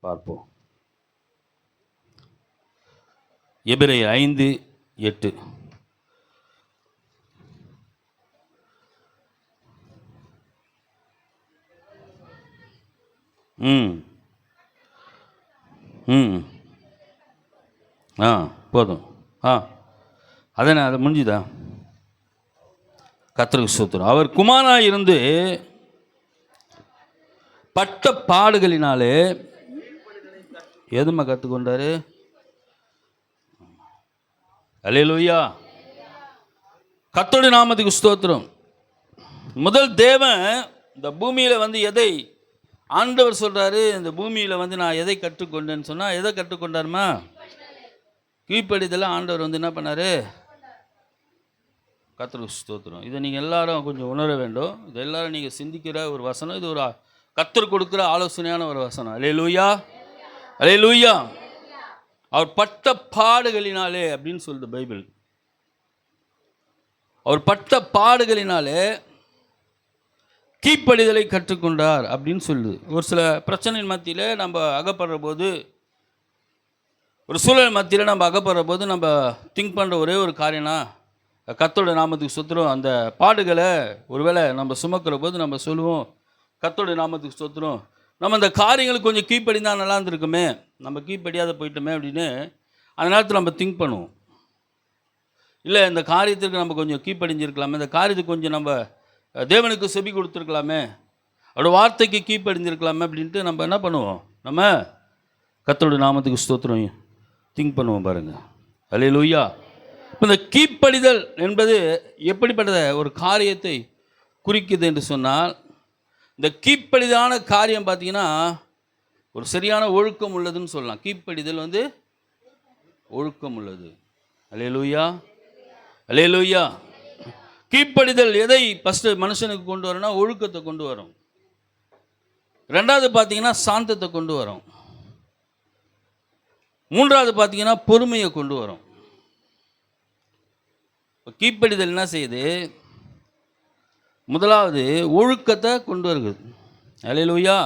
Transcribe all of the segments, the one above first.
பார்ப்போம். எபிரேயர் 5:8. போதும். அதானே, அதை முடிஞ்சுதா? கர்த்தருக்கு ஸ்தோத்திரம். அவர் குமாரனாய் இருந்து பட்ட பாடுகளினாலே எதுமா கற்றுக்கொண்டாரு? அல்லேலூயா. கர்த்தருடைய நாமத்துக்கு ஸ்தோத்திரம். முதல் தேவன் இந்த பூமியில் எதை ஆண்டவர் சொல்கிறாரு, இந்த பூமியில் நான் எதை கற்றுக்கொண்டேன்னு சொன்னால், எதை கற்றுக்கொண்டாருமா? கீழ்ப்படிதெல்லாம் ஆண்டவர் என்ன பண்ணார்? கர்த்தருக்கு ஸ்தோத்திரம். இதை நீங்கள் எல்லாரும் கொஞ்சம் உணர வேண்டும். இது எல்லாரும் நீங்கள் சிந்திக்கிற ஒரு வசனம். இது ஒரு கர்த்தர் கொடுக்குற ஆலோசனையான ஒரு வசனம். அல்லேலூயா, அல்லேலூயா. அவர் பட்ட பாடுகளினாலே அப்படின்னு சொல்லுது பைபிள். அவர் பட்ட பாடுகளினாலே கீழ்ப்படிதலை கற்றுக்கொண்டார் அப்படின்னு சொல்லுது. ஒரு சில பிரச்சனையின் மத்தியில் நம்ம அகப்படுற போது, ஒரு சூழல் மத்தியில் நம்ம அகப்படுற போது நம்ம திங்க் பண்ணுற ஒரே ஒரு காரியம்னா, கர்த்தருடைய நாமத்துக்கு ஸ்தோத்திரம். அந்த பாடுகளை ஒருவேளை நம்ம சுமக்கிற போது நம்ம சொல்லுவோம், கர்த்தருடைய நாமத்துக்கு ஸ்தோத்திரம். நம்ம அந்த காரியங்களுக்கு கொஞ்சம் கீழ்ப்படிந்தால் நல்லா இருந்திருக்குமே, நம்ம கீழ்ப்படியாத போயிட்டோமே அப்படின்னு அந்த நேரத்தில் நம்ம திங்க் பண்ணுவோம். இல்லை, இந்த காரியத்திற்கு நம்ம கொஞ்சம் கீழ்ப்படிஞ்சிருக்கலாமே, இந்த காரியத்துக்கு கொஞ்சம் நம்ம தேவனுக்கு செவி கொடுத்துருக்கலாமே, அவரோட வார்த்தைக்கு கீழ்ப்படிஞ்சிருக்கலாமே அப்படின்ட்டு நம்ம என்ன பண்ணுவோம்? நம்ம கர்த்தருடைய நாமத்துக்கு ஸ்தோத்திரம் திங்க் பண்ணுவோம் பாருங்கள். அல்லேலூயா. இப்போ இந்த கீழ்ப்படிதல் என்பது எப்படிப்பட்ட ஒரு காரியத்தை குறிக்குது என்று சொன்னால், இந்த கீழ்ப்படிதான காரியம் பார்த்தீங்கன்னா ஒரு சரியான ஒழுக்கம் உள்ளதுன்னு சொல்லலாம். கீழ்ப்படிதல் ஒழுக்கம் உள்ளது. அல்லேலூயா, அல்லேலூயா. கீழ்ப்படிதல் எதை ஃபஸ்ட்டு மனுஷனுக்கு கொண்டு வரும்னா ஒழுக்கத்தை கொண்டு வரும். ரெண்டாவது பார்த்தீங்கன்னா சாந்தத்தை கொண்டு வரும். மூன்றாவது பார்த்தீங்கன்னா பொறுமையை கொண்டு வரும். கீழ்ப்படிதல் என்ன செய்யுது? முதலாவது ஒழுக்கத்தை கொண்டு வருகிறது. அல்லேலூயா.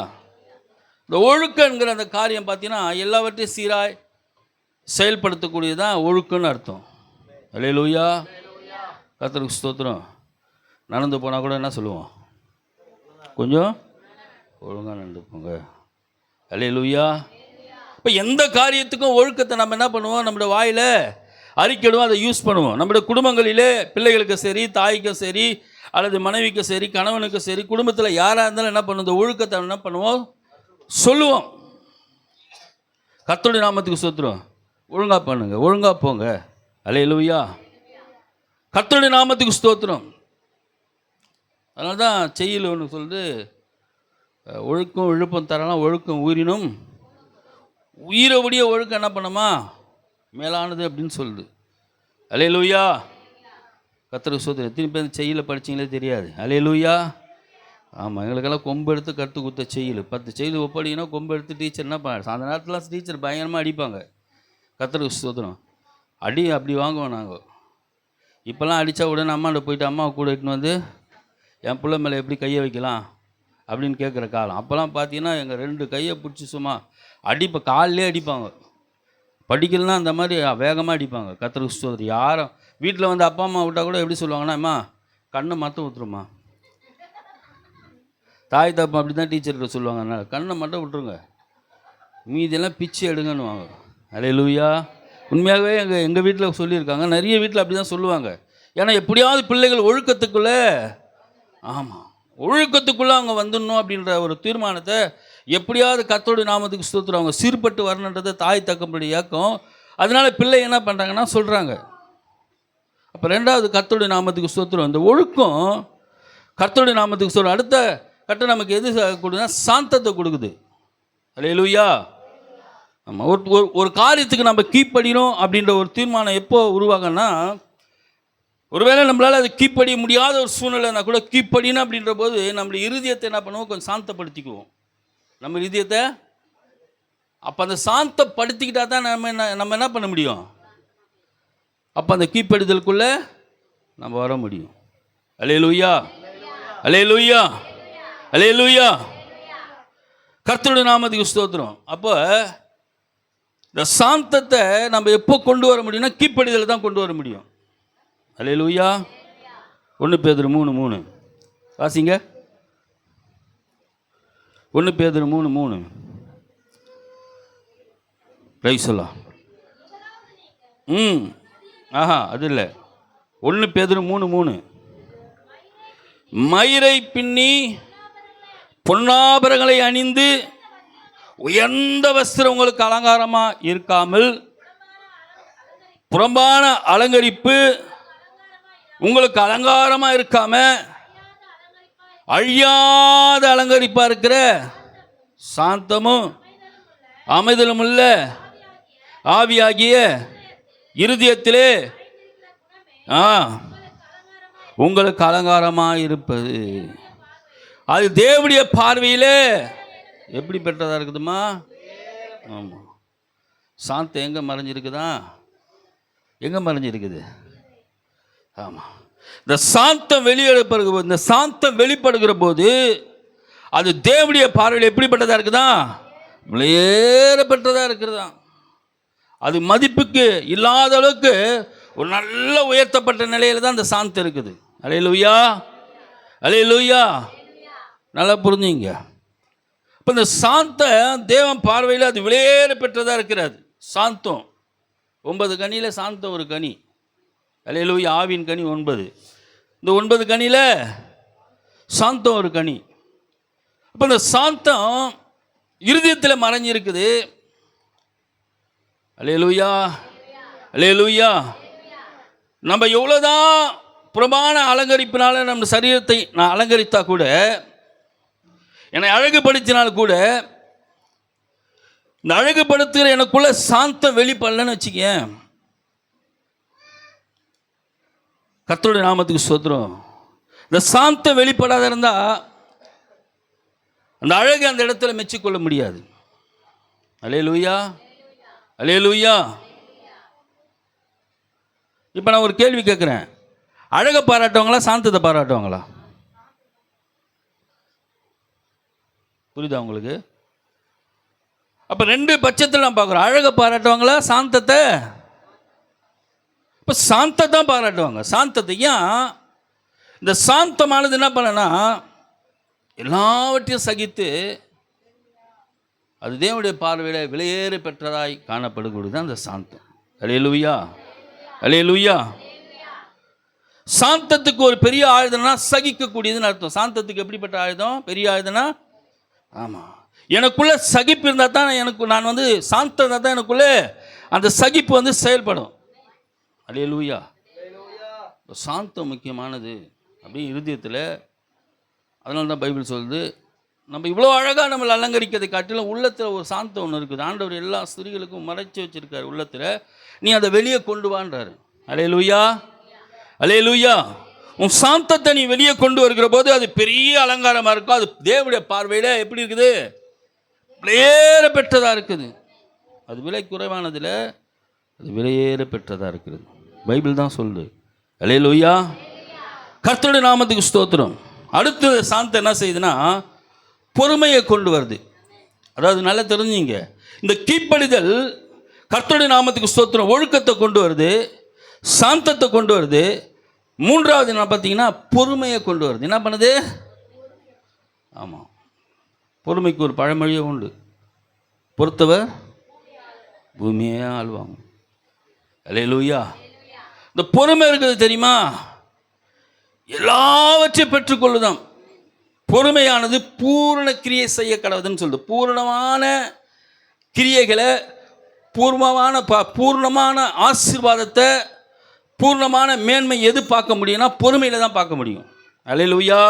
இந்த ஒழுக்கங்கிற அந்த காரியம் பார்த்தீங்கன்னா எல்லாவற்றையும் சீராய் செயல்படுத்தக்கூடியதான் ஒழுக்கம்னு அர்த்தம். அல்லேலூயா. கர்த்தருக்கு ஸ்தோத்திரம். நடந்து போனால் கூட என்ன சொல்லுவோம்? கொஞ்சம் ஒழுங்காக நடந்து போங்க. அல்லேலூயா. இப்போ எந்த காரியத்துக்கும் ஒழுக்கத்தை நம்ம என்ன பண்ணுவோம்? நம்மளோட வாயில் அறிக்கையிடுவோம், அதை யூஸ் பண்ணுவோம். நம்மளுடைய குடும்பங்களிலே பிள்ளைகளுக்கும் சரி, தாய்க்கும் சரி, அல்லது மனைவிக்கும் சரி, கணவனுக்கும் சரி, குடும்பத்தில் யாராக இருந்தாலும் என்ன பண்ணுவோம்? இந்த ஒழுக்கத்தை என்ன பண்ணுவோம்? சொல்லுவோம். கர்த்தருடைய நாமத்துக்கு ஸ்தோத்திரம். ஒழுங்காக பண்ணுங்க, ஒழுங்காக போங்க. அல்லேலூயா. கர்த்தருடைய நாமத்துக்கு ஸ்தோத்திரம். அதனால தான் செய்யல் ஒன்று சொல்லுது, ஒழுக்கம் விழுப்பம் தரலாம், ஒழுக்கம் ஊறினும் உயிரபடிய ஒழுக்கம் என்ன பண்ணுமா மேலானது அப்படின்னு சொல்லுது. அல்லேலூயா. கர்த்தருக்கு ஸ்தோத்திரம். எத்தனை பேர் செய்யலை படிச்சிங்களே தெரியாது. அல்லேலூயா. ஆமாம், எங்களுக்கெல்லாம் கொம்பு எடுத்து கற்று கொடுத்த செய்யல் 10 செய்யல் ஒப்படிங்கன்னா கொம்பு எடுத்து டீச்சர் என்ன பண்ண, அந்த நேரத்தில் டீச்சர் பயங்கரமாக அடிப்பாங்க. கர்த்தருக்கு ஸ்தோத்திரம். அடி அப்படி வாங்குவோம் நாங்கள். இப்போல்லாம் அடித்தா உடனே அம்மாண்ட போயிட்டு அம்மாவை கூட இட்டுன்னு என் பிள்ளை மேலே எப்படி கையை வைக்கலாம் அப்படின்னு கேட்குற காலம். அப்போல்லாம் பார்த்தீங்கன்னா எங்கள் 2 கையை பிடிச்சி சும்மா இப்போ காலிலே அடிப்பாங்க. படிக்கலன்னா அந்த மாதிரி வேகமாக அடிப்பாங்க. கர்த்தருக்கு ஸ்தோத்திரம். யாரும் வீட்டில் அப்பா அம்மா விட்டால் கூட எப்படி சொல்லுவாங்கன்னா, அம்மா கண்ணை மட்டும் விட்டுருமா. தாய் தப்பா அப்படி தான் டீச்சர்கிட்ட சொல்லுவாங்க, அதனால் கண்ணை மட்டும் விட்டுருங்க, மீதியெல்லாம் பிச்சு எடுங்கன்னுவாங்க. அல்லேலூயா. உண்மையாகவே எங்கள் வீட்டில் சொல்லியிருக்காங்க. நிறைய வீட்டில் அப்படி தான் சொல்லுவாங்க. ஏன்னா எப்படியாவது பிள்ளைகள் ஒழுக்கத்துக்குள்ளே, ஆமாம், ஒழுக்கத்துக்குள்ளே அவங்க வந்துடணும் அப்படின்ற ஒரு தீர்மானத்தை எப்படியாவது கர்த்தருடைய நாமத்துக்கு ஸ்தோத்திரம் அவங்க சீர்பட்டு வரணுன்றதை தாய் தகப்பனுடைய இயக்கம். அதனால பிள்ளை என்ன பண்ணுறாங்கன்னா சொல்கிறாங்க. அப்போ ரெண்டாவது கர்த்தருடைய நாமத்துக்கு ஸ்தோத்திரம். இந்த ஒழுக்கம் கர்த்தருடைய நாமத்துக்கு ஸ்தோத்திரம். அடுத்த கட்டம் நமக்கு எது கொடுக்குதுன்னா சாந்தத்தை கொடுக்குது. அல்லேலூயா. ஆமாம், ஒரு காரியத்துக்கு நம்ம கீழ்ப்படியணும் அப்படின்ற ஒரு தீர்மானம் எப்போ உருவாகன்னா, ஒருவேளை நம்மளால் அது கீழ்ப்படிய முடியாத ஒரு சூழ்நிலைனா கூட கீழ்ப்படியணும் அப்படின்ற போது நம்மளுடைய இருதயத்தை என்ன பண்ணுவோம்? கொஞ்சம் சாந்தப்படுத்திக்குவோம் நம்ம இருதயத்தை. அப்போ அந்த சாந்தப்படுத்திக்கிட்டா தான் நம்ம என்ன பண்ண முடியும்? அப்போ அந்த கீழ்ப்படிதலுக்குள்ளே நம்ம வர முடியும். அல்லேலூயா, அல்லேலூயா, அல்லேலூயா. கர்த்தருடைய நாமத்துக்கு ஸ்தோத்திரம். அப்போ இந்த சாந்தத்தை நம்ம எப்போ கொண்டு வர முடியும்னா கீழ்ப்படிதல் தான் கொண்டு வர முடியும். அல்லேலூயா. 1 பேதுரு 3:3 வாசிங்க. 1 பேதுரு 3:3 பிரைஸ் சொல்லலாம். அது இல்லை. 1 பேதுரு 3:3 மயிரை பின்னி பொன்னாபரங்களை அணிந்து உயர்ந்த வஸ்திரம் உங்களுக்கு அலங்காரமாக இருக்காமல் புறம்பான அலங்கரிப்பு உங்களுக்கு அலங்காரமாக இருக்காம அழியாத அலங்கரிப்பாக இருக்கிற சாந்தமும் அமைதலும் உள்ள ஆவியாகிய இருதயத்திலே உங்களுக்கு அலங்காரமாக இருப்பது. அது தேவனுடைய பார்வையிலே எப்படி பெற்றதாக இருக்குதுமா? ஆமாம். சாந்தம் எங்கே மறைஞ்சிருக்குதா? எங்கே மறைஞ்சிருக்குது? ஆமாம். இந்த சாந்தம் வெளியெடுப்படுகிற போது, இந்த சாந்தம் வெளிப்படுகிற போது அது தேவனுடைய பார்வையில் எப்படிப்பட்டதாக இருக்குதா? வெளியேறப்பட்டதாக இருக்கிறதா. அது மதிப்புக்கு இல்லாத அளவுக்கு ஒரு நல்ல உயர்த்தப்பட்ட நிலையில் தான் அந்த சாந்தம் இருக்குது. அல்லேலூயா, அல்லேலூயா. நல்லா புரிஞ்சுங்க. இப்போ இந்த சாந்தம் தேவன் பார்வையில் அது வெளியேற பெற்றதாக இருக்கிறது. சாந்தம் 9 கனியில் சாந்தம் ஒரு கனி. அல்லேலூயா. ஆவின் கனி 9. இந்த 9 கனியில் சாந்தம் ஒரு கனி. அப்போ இந்த சாந்தம் இருதயத்தில் மறைஞ்சிருக்குது. அல்லேலூயா, அல்லேலூயா. நம்ம எவ்வளோதான் புறமான அலங்கரிப்பினால நம்ம சரீரத்தை நான் அலங்கரித்தா கூட, என்னை அழகுபடுத்தினால் கூட, இந்த அழகுபடுத்துகிற எனக்குள்ள சாந்தம் வெளிப்படலன்னு வச்சுக்கேன், கர்த்தருடைய நாமத்துக்கு ஸ்தோத்திரம். இந்த சாந்தம் வெளிப்படாத இருந்தால் அந்த அழகு அந்த இடத்துல மெச்சிக்கொள்ள முடியாது. அல்லேலூயா, அல்லேலூயா. இப்போ நான் ஒரு கேள்வி கேட்குறேன். அழகை பாராட்டுவாங்களா சாந்தத்தை பாராட்டுவாங்களா? புரியுதா உங்களுக்கு? அப்போ 2 பட்சத்தில் நான் பார்க்குறோம். அழகை பாராட்டுவாங்களா சாந்தத்தை? இப்போ சாந்தத்தை தான் பாராட்டுவாங்க. சாந்தத்தை ஏன்? இந்த சாந்தமானது என்ன பண்ணனா எல்லாவற்றையும் சகித்து அது தேவனுடைய பார்வையில் விலையேற பெற்றதாய் காணப்படுகிறது தான் அந்த சாந்தம். அல்லேலூயா, அல்லேலூயா. சாந்தத்துக்கு ஒரு பெரிய ஆயுதம்னா சகிக்கக்கூடியதுன்னு அர்த்தம். சாந்தத்துக்கு எப்படிப்பட்ட ஆயுதம்? பெரிய ஆயுதம்னா, ஆமாம், எனக்குள்ள சகிப்பு இருந்தால் தான் நான் வந்து சாந்தம் இருந்தால் தான் எனக்குள்ளே அந்த சகிப்பு வந்து செயல்படும். அல்லேலூயா. சாந்தம் முக்கியமானது அப்படி இருதயத்தில். அதனால தான் பைபிள் சொல்லுது, நம்ம இவ்வளோ அழகாக நம்மளை அலங்கரிக்கிறதை காட்டிலும் உள்ளத்தில் ஒரு சாந்தம் ஒன்று இருக்குது. ஆண்டவர் எல்லா ஸ்திரீகளுக்கும் மறைச்சி வச்சுருக்காரு உள்ளத்தில். நீ அதை வெளியே கொண்டு வான்றாரு. அல்லேலூயா, அல்லேலூயா. உன் சாந்தத்தை நீ வெளியே கொண்டு வருகிற போது அது பெரிய அலங்காரமாக இருக்கும். அது தேவனுடைய பார்வையில் எப்படி இருக்குது? விலையேற பெற்றதாக இருக்குது. அது விலை குறைவானதில் அது விலையேற பெற்றதாக இருக்குது. பைபிள் தான் சொல்லுது. அல்லேலூயா. கர்த்தருடைய நாமத்துக்கு ஸ்தோத்திரம். அடுத்து சாந்தம் என்ன செய்யுதுன்னா பொறுமையை கொண்டு வருது. அதாவது நல்லா தெரிஞ்சுங்க, இந்த கீழ்ப்படிதல் கர்த்தருடைய நாமத்துக்கு ஸ்தோத்திரம் ஒழுக்கத்தை கொண்டு வருது, சாந்தத்தை கொண்டு வருது. 3வது என்ன பார்த்தீங்கன்னா பொறுமையை கொண்டு வருது. என்ன பண்ணுது? ஆமாம், பொறுமைக்கு ஒரு பழமொழியே உண்டு, பொறுத்தவர் பூமியே ஆள்வாங்க. அல்லேலூயா. இந்த பொறுமை இருக்குது தெரியுமா? எல்லாவற்றையும் பெற்றுக்கொள்ளுதான். பொறுமையானது பூரண கிரியை செய்ய கடவுதுன்னு சொல்லுது. பூரணமான கிரியைகளை, பூர்ணமான ஆசீர்வாதத்தை, பூர்ணமான மேன்மை எது பார்க்க முடியும்னா பொறுமையில் தான் பார்க்க முடியும். அல்லேலூயா,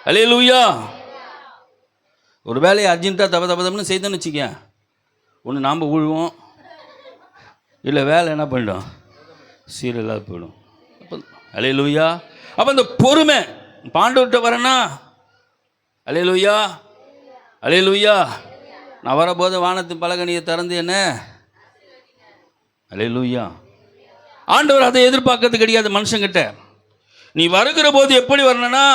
அல்லேலூயா. ஒரு வேலையை அர்ஜென்ட்டாக தபதம்னு செய்தோன்னு வச்சுக்க, ஒன்று நாம் விழுவோம், இல்லை வேலை என்ன பண்ணிடும், சீரியலாக போயிடும். அப்போ அல்லேலூயா. அப்போ இந்த பொறுமை பாண்டவர்கிட்ட வரேன்னா, அல்லேலூயா, அல்லேலூயா, நான் வரபோது வானத்து பலகனியை திறந்து என்ன, அல்லேலூயா. ஆண்டவர் அதை எதிர்பார்க்கறது கிடையாது மனுஷங்கிட்ட. நீ வருகிற போது எப்படி வரணும்னா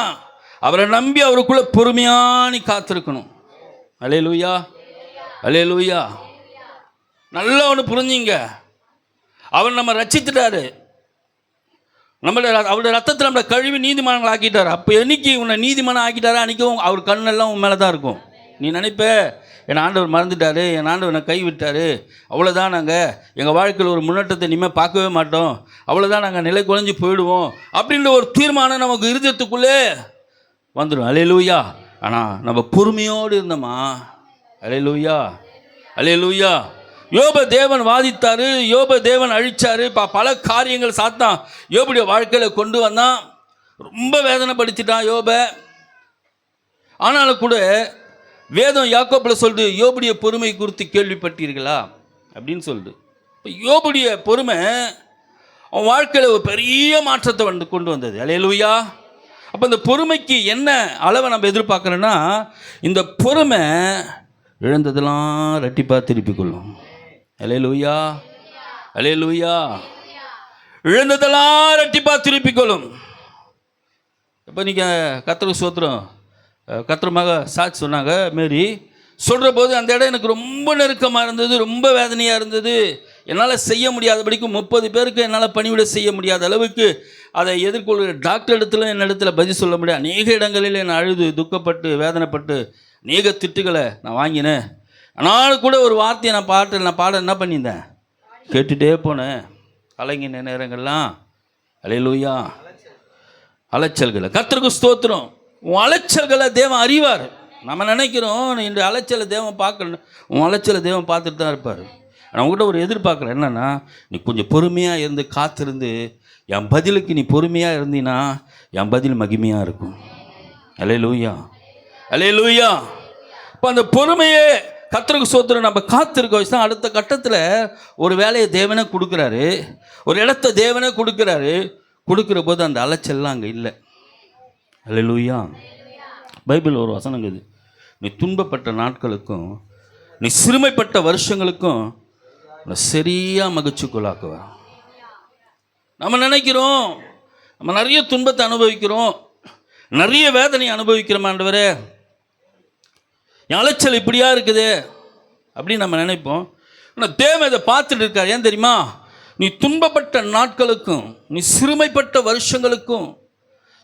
அவரை நம்பி அவருக்குள்ள பொறுமையாக நீ காத்திருக்கணும். அல்லேலூயா, அல்லேலூயா. நல்லா ஒன்று புரிஞ்சிங்க, அவர் நம்ம ரட்சித்துட்டாரு, அவருடைய ரத்தத்தில் நம்மளை கழுவி நீதிமானங்கள் ஆக்கிட்டார். அப்போ என்னைக்கு உன்னை நீதிமானம் ஆக்கிட்டாரா அன்றைக்கும் அவர் கண்ணெல்லாம் உன் மேலே தான் இருக்கும். நீ நினைப்ப என் ஆண்டவர் மறந்துட்டார், என் ஆண்டவர் என்னை கைவிட்டார், அவ்வளோதான், நாங்கள் எங்கள் வாழ்க்கையில் ஒரு முன்னேற்றத்தை இனிமேல் பார்க்கவே மாட்டோம், அவ்வளோதான், நாங்கள் நிலை குறைஞ்சி போயிடுவோம் அப்படின்ற ஒரு தீர்மானம் நமக்கு இருதயத்துக்குள்ளே வந்துடும். அல்லேலூயா. ஆனால் நம்ம பொறுமையோடு இருந்தோமா? அல்லேலூயா, அல்லேலூயா. யோப தேவன் வாதித்தார், யோப தேவன் அழிச்சார். பல காரியங்கள் சாத்தான் யோபுடைய வாழ்க்கையில் கொண்டு வந்தான், ரொம்ப வேதனைப்படுத்திட்டான் யோப. ஆனாலும் கூட வேதம் யாக்கோபில் சொல்லுது, யோபுடைய பொறுமை குறித்து கேள்விப்பட்டீர்களா அப்படின்னு சொல்லுது. இப்போ யோபுடைய பொறுமை அவன் வாழ்க்கையில் ஒரு பெரிய மாற்றத்தை கொண்டு வந்தது. அல்லேலூயா. அப்போ இந்த பொறுமைக்கு என்ன அளவை நம்ம எதிர்பார்க்குறோன்னா, இந்த பொறுமை இழந்ததெல்லாம் ரெட்டிப்பாக திருப்பிக் கொள்ளும். அல்லேலூயா, அல்லேலூயா. இழந்ததெல்லாம் ரெட்டிப்பாக திருப்பிக் கொள்ளும். இப்போ நீங்கள் கர்த்தருக்கு ஸ்தோத்திரம், கர்த்தருமாக சாட்சி சொன்னாங்க மேரி சொல்கிற போது, அந்த இடம் எனக்கு ரொம்ப நெருக்கமாக இருந்தது, ரொம்ப வேதனையாக இருந்தது. என்னால் செய்ய முடியாதபடிக்கும் 30 பேருக்கு என்னால் பணிவிட செய்ய முடியாத அளவுக்கு அதை எதிர்கொள்கிற டாக்டர் இடத்துல என்னிடத்தில் பதில் சொல்ல முடியாது. அநேக இடங்களில் நான் அழுது துக்கப்பட்டு வேதனைப்பட்டு அநேக திட்டுகளை நான் வாங்கினேன். ஆனாலும் கூட ஒரு வார்த்தையை நான் பாட என்ன பண்ணியிருந்தேன், கேட்டுகிட்டே போனேன் கலைஞர் நேரங்கள்லாம். அல்லேலூயா. அலைச்சல்களை கர்த்தருக்கு ஸ்தோத்திரம். உன் அலைச்சல்களை தேவன் அறிவார். நம்ம நினைக்கிறோம் இந்த அலைச்சலை தேவன் பார்க்கணும், உன் அலைச்சலை தேவன் பார்த்துட்டு தான் இருப்பார். நான் உங்கள்கிட்ட ஒரு எதிர்பார்க்குறேன் என்னென்னா, நீ கொஞ்சம் பொறுமையாக இருந்து காத்திருந்து என் பதிலுக்கு நீ பொறுமையாக இருந்தீன்னா என் பதில் மகிமையாக இருக்கும். அல்லேலூயா, அல்லேலூயா. இப்போ அந்த பொறுமையே கர்த்தருக்கு ஸ்தோத்திரம் நம்ம காத்திருக்க வச்சு தான் அடுத்த கட்டத்தில் ஒரு வேலையை தேவனே கொடுக்குறாரு, ஒரு இடத்த தேவனே கொடுக்குறாரு. கொடுக்குற போது அந்த அலைச்சல்லாம் அங்கே இல்லை. அல்லேலூயா. பைபிள் ஒரு வசனங்குது, நீ துன்பப்பட்ட நாட்களுக்கும் நீ சிறுமைப்பட்ட வருஷங்களுக்கும் சரியாக மகிழ்ச்சிக்குள்ளாக்குவார். நம்ம நினைக்கிறோம் நம்ம நிறைய துன்பத்தை அனுபவிக்கிறோம், நிறைய வேதனையை அனுபவிக்கிறோம், ஆண்டவரே என் அலைச்சல் இப்படியா இருக்குது அப்படின்னு நம்ம நினைப்போம். ஆனால் தேவன் இதை பார்த்துட்டு இருக்கார். ஏன் தெரியுமா? நீ துன்பப்பட்ட நாட்களுக்கும் நீ சிறுமைப்பட்ட வருஷங்களுக்கும்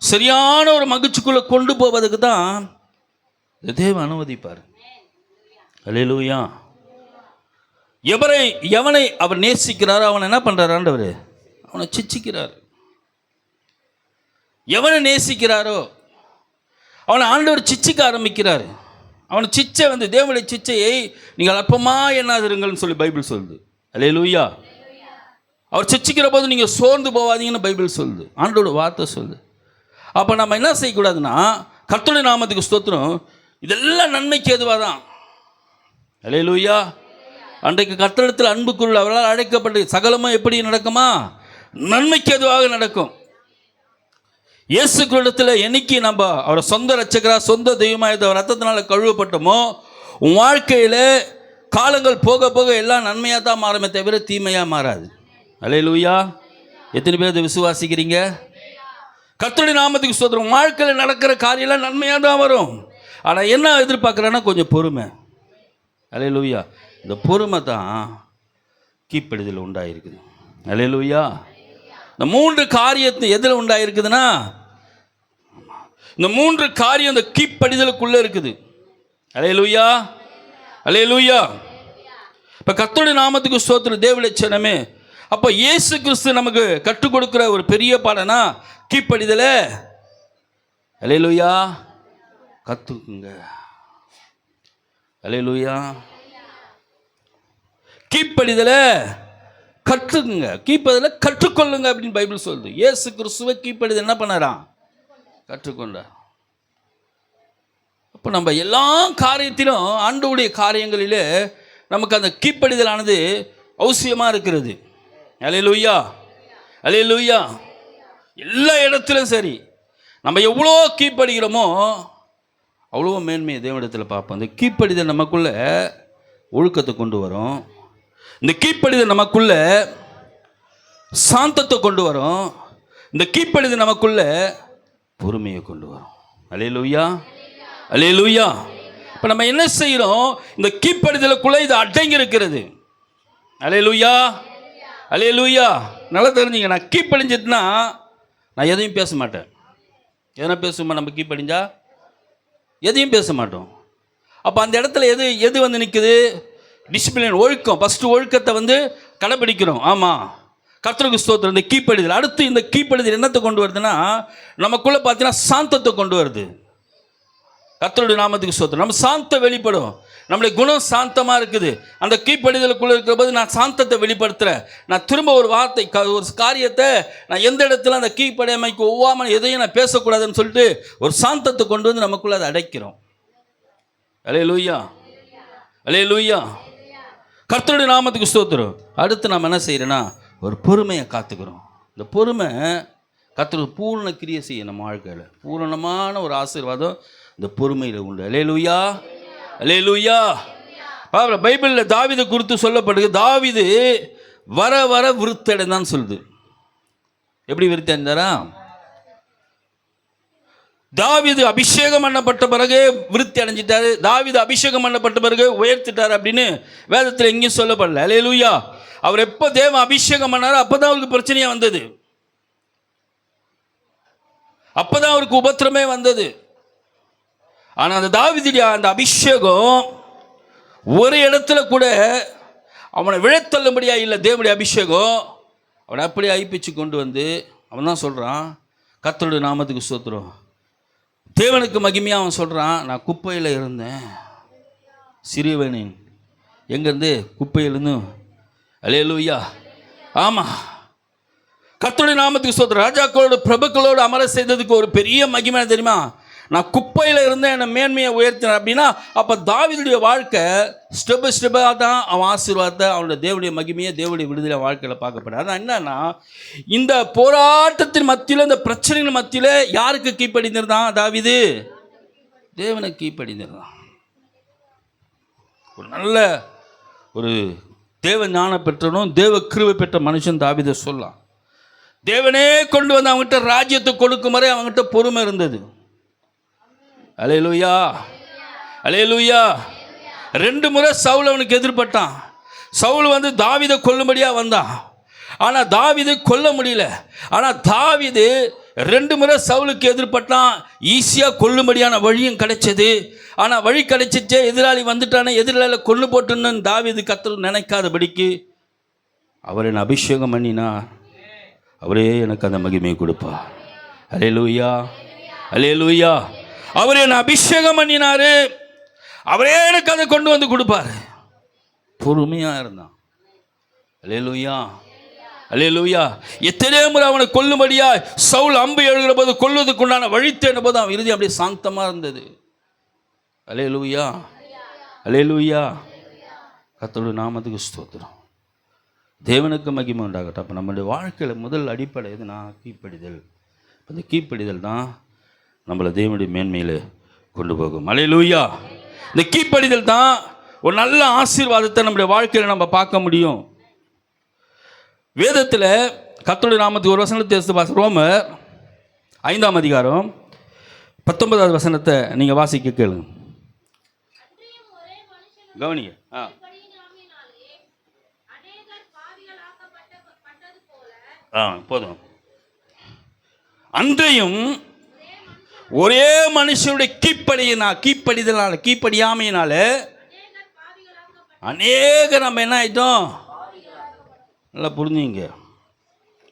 சரியான ஒரு மகிழ்ச்சிக்குள்ளே கொண்டு போவதுக்கு தான் தேவன் அனுமதிப்பார். அல்லேலூயா. எவனை அவர் நேசிக்கிறாரோ அவனை என்ன பண்ணுறார் ஆண்டவர்? அவனை சிச்சிக்கிறார். எவனை நேசிக்கிறாரோ அவனை ஆண்டவர் சிச்சிக்க ஆரம்பிக்கிறார். அவனை சிச்சை தேவனுடைய சிச்சையை நீங்கள் அற்பமாக எண்ணாதிருங்கள்னு சொல்லி பைபிள் சொல்லுது. அல்லேலூயா. அவர் சிச்சிக்கிற போது நீங்கள் சோர்ந்து போவாதீங்கன்னு பைபிள் சொல்லுது, ஆண்டோட வார்த்தை சொல்லுது. அப்போ நம்ம என்ன செய்யக்கூடாதுன்னா, கர்த்தருடைய நாமத்துக்கு ஸ்தோத்திரம், இதெல்லாம் நன்மைக்கு ஏதுவாக தான். அல்லேலூயா. அன்றைக்கு கர்த்தரிடத்தில் அன்புக்குள்ள அவரால் அழைக்கப்பட்டு சகலமும் எப்படி நடக்குமா? நன்மைக்கு ஏதுவாக நடக்கும். இயேசு கிறிஸ்துவில் என்னைக்கு நம்ம அவரை சொந்த ரட்சகராக சொந்த தெய்வமாக அவர் ரத்தத்தினால கழுவப்பட்டோமோ, உன் வாழ்க்கையில் காலங்கள் போக போக எல்லாம் நன்மையாக தான் மாறுமே தவிர தீமையாக மாறாது. அல்லேலூயா. எத்தனை பேர் இதை விசுவாசிக்கிறீங்க? கர்த்தருடைய நாமத்துக்கு ஸ்தோத்திரம். வாழ்க்கையில் நடக்கிற காரியம்லாம் நன்மையாக தான் வரும். ஆனால் என்ன எதிர்பார்க்குறேன்னா கொஞ்சம் பொறுமை. அல்லேலூயா. இந்த பொறுமை தான் கீழ்ப்படிதல் உண்டாயிருக்குது. அல்லேலூயா. இந்த 3 காரியத்தை எதில் உண்டாயிருக்குதுன்னா, இந்த 3 காரியம் இந்த கீழ்ப்படிதலுக்குள்ளே இருக்குது. அல்லேலூயா, அல்லேலூயா. இப்போ கர்த்தருடைய நாமத்துக்கு ஸ்தோத்திரம் தேவனுடைய ஜனமே. அப்போ இயேசு கிறிஸ்து நமக்கு கற்றுக் கொடுக்குற ஒரு பெரிய பாடனா கீழ்ப்படிதலை. அல்லேலூயா. கற்றுக்குங்க. அல்லேலூயா. கீழ்ப்படிதலை கற்றுக்குங்க, கீழ்ப்படிதலை கற்றுக்கொள்ளுங்க அப்படின்னு பைபிள் சொல்லுது. இயேசு கிறிஸ்துவை கீழ்ப்படிதல் என்ன பண்ணாராம்? கற்றுக்கொண்டார். அப்போ நம்ம எல்லா காரியத்திலும் ஆண்டவருடைய காரியங்களிலே நமக்கு அந்த கீழ்ப்படிதலானது அவசியமாக இருக்கிறது. அல்லேலூயா, அல்லேலூயா. எல்லா இடத்துலையும் சரி, நம்ம எவ்வளோ கீழ்ப்படுகிறோமோ அவ்வளோ மேன்மையை தேவனிடத்தில் பார்ப்போம். இந்த கீழ்ப்படிதல் நமக்குள்ள ஒழுக்கத்தை கொண்டு வரும். இந்த கீழ்ப்படிதல் நமக்குள்ள சாந்தத்தை கொண்டு வரும். இந்த கீழ்ப்படிதல் நமக்குள்ள பொறுமையை கொண்டு வரும். அல்லேலூயா, அல்லேலூயா. இப்போ நம்ம என்ன செய்கிறோம்? இந்த கீழ்ப்படிதலுக்குள்ளே இது அடங்கி இருக்கிறது. அல்லேலூயா, அல்லேலூயா. நல்லா தெரிஞ்சுங்க, நான் கீழ்ப்படிஞ்சிட்டுனா நான் எதையும் பேச மாட்டேன். எதனா பேசுமா? நம்ம கீழ்ப்படிஞ்சா எதையும் பேச மாட்டோம். அப்போ அந்த இடத்துல எது வந்து நிற்குது? டிசிப்ளின், ஒழுக்கம். ஃபஸ்ட்டு ஒழுக்கத்தை வந்து கடைப்பிடிக்கிறோம். ஆமாம், கர்த்தருக்கு ஸ்தோத்திரம். இந்த கீழ்ப்படிதல். அடுத்து இந்த கீழ்ப்படிதல் என்னத்தை கொண்டு வருதுன்னா, நமக்குள்ளே பார்த்தீங்கன்னா சாந்தத்தை கொண்டு வருது. கர்த்தருடைய நாமத்துக்கு ஸ்தோத்திரம். நம்ம சாந்தம் வெளிப்படும். நம்முடைய குணம் சாந்தமாக இருக்குது. அந்த கீழ்ப்படிதலுக்குள்ளே இருக்கிற போது நான் சாந்தத்தை வெளிப்படுத்துகிறேன். நான் திரும்ப ஒரு வார்த்தை, ஒரு காரியத்தை நான் எந்த இடத்துல அந்த கீழ்ப்படியாமைக்கு ஒவ்வாமல் எதையும் நான் பேசக்கூடாதுன்னு சொல்லிட்டு ஒரு சாந்தத்தை கொண்டு வந்து நமக்குள்ளே அதை அடைக்கிறோம். அல்லேலூயா, அல்லேலூயா. கர்த்தருடைய நாமத்துக்கு ஸ்தோத்திரம். அடுத்து நாம் என்ன செய்கிறோன்னா, ஒரு பொறுமையை காத்துக்கிறோம். இந்த பொறுமை கர்த்தருக்கு பூரண கிரியை செய்யும். நம்ம வாழ்க்கையில் பூரணமான ஒரு ஆசீர்வாதம் இந்த பொறுமையில் உண்டு. அல்லேலூயா, அல்லேலூயா. பைபிளில் தாவீதை குறித்து சொல்லப்படுது. தாவீது வர வர விருத்தடைந்தான்னு சொல்லுது. எப்படி விருத்தி அடைந்தாரா? தாவீது அபிஷேகம் பண்ணப்பட்ட பிறகு விருத்தி அடைஞ்சிட்டாரு. தாவீது அபிஷேகம் பண்ணப்பட்ட பிறகு உயர்த்திட்டார் அப்படின்னு வேதத்தில் எங்கேயும் சொல்லப்படல. அல்லேலூயா. அவர் எப்போ தேவ அபிஷேகம் பண்ணாரோ அப்போதான் அவருக்கு பிரச்சனையாக வந்தது. அப்போதான் அவருக்கு உபத்திரமே வந்தது. ஆனால் அந்த தாவீதுடைய அந்த அபிஷேகம் ஒரு இடத்துல கூட அவனை விழத்தள்ளும்படியாக இல்லை. தேவனுடைய அபிஷேகம் அவனை அப்படியே ஐப்பிச்சு கொண்டு வந்து அவன் தான் சொல்கிறான், கர்த்தருடைய நாமத்துக்கு ஸ்தோத்திரம், தேவனுக்கு மகிமையாக அவன் சொல்கிறான், நான் குப்பையில் இருந்தேன், சிறியவனின் எங்கேருந்து? குப்பையிலிருந்து. அல்லேலூயா. ஆமாம், கர்த்தருடைய நாமத்துக்கு ஸ்தோத்திரம். ராஜாக்களோட பிரபுக்களோடு அமர செய்ததுக்கு ஒரு பெரிய மகிமை தெரியுமா? நான் குப்பையில் இருந்தேன், என்னை மேன்மையை உயர்த்தினேன் அப்படின்னா, அப்போ தாவீதுடைய வாழ்க்கை ஸ்டெப் பை ஸ்டெப்பாக தான் அவன் ஆசீர்வாதத்தை, அவனுடைய தேவனுடைய மகிமையை, தேவனுடைய விடுதலை வாழ்க்கையில் பார்க்கப்படாது. அதான் என்னன்னா, இந்த போராட்டத்தின் மத்தியில், இந்த பிரச்சனையின் மத்தியில் யாருக்கு கீழ்ப்படிந்திருந்தான் தாவீது? தேவனுக்கு கீழ்ப்படிந்திருந்தான். ஒரு நல்ல ஒரு தேவ ஞானம் பெற்றனும் தேவ கிருபை பெற்ற மனுஷன் தாவீதை சொல்லலாம். தேவனே கொண்டு வந்து அவங்ககிட்ட ராஜ்யத்தை கொடுக்கும் வரை அவங்ககிட்ட பொறுமை இருந்தது. அல்லேலூயா, அல்லேலூயா. 2 முறை சவுல் அவனுக்கு எதிர்பட்டான். சவுல் வந்து தாவீதை கொல்லும்படியாக வந்தான். ஆனால் தாவீதை கொல்ல முடியல. ஆனால் தாவீது 2 முறை சவுலுக்கு எதிர்பட்டான். ஈஸியாக கொல்லும்படியான வழியும் கிடைச்சது. ஆனால் வழி கிடைச்சிச்சே, எதிராளி வந்துட்டானே, எதிராளி கொண்டு போட்டுன்னு தாவீது கர்த்தர் நினைக்காதபடிக்கு அவர் என்னை அபிஷேகம் பண்ணினா அவரே எனக்கு அந்த மகிமையை கொடுப்பார். அல்லேலூயா, அல்லேலூயா. அவர் என்னை அபிஷேகம் பண்ணினாரு, அவரே எனக்கு அதை கொண்டு வந்து கொடுப்பார். பொறுமையாக இருந்தான். அல்லேலூயா, அல்லேலூயா. எத்தனையோ முறை அவனை கொல்லும்படியா சவுல் அம்பு எழுகிற போது கொல்வதுக்குண்டான வழித்தேன போது அவன் இறுதி அப்படியே சாந்தமாக இருந்தது. அல்லேலூயா, அல்லேலூயா. கர்த்தருடைய நாமத்துக்கு ஸ்தோத்திரம். தேவனுக்கு மகிமை உண்டாகட்டும். அப்போ நம்மளுடைய வாழ்க்கையில் முதல் அடிப்படை எதுனா கீழ்ப்படிதல். அந்த கீழ்ப்படிதல் தான் நம்மளை தேவனுடைய மேன்மையில் கொண்டு போகும். அல்லேலூயா. இந்த கீழ்ப்படிதல் தான் ஒரு நல்ல ஆசீர்வாதத்தை நம்முடைய வாழ்க்கையில் நம்ம பார்க்க முடியும். வேதத்தில் கர்த்தருடைய நாமத்துக்கு ஒரு வசனத்தை ரோமர் 5ஆம் அதிகாரம் 19வது வசனத்தை நீங்கள் வாசிக்க கேளுங்க. கவனிங்க. போதும். அன்றையும் ஒரே மனுஷனுடைய கீழ்ப்படியாமையினால அநேக நம்ம என்ன ஆயிட்டோம்? நல்லா புரிஞ்சுங்க.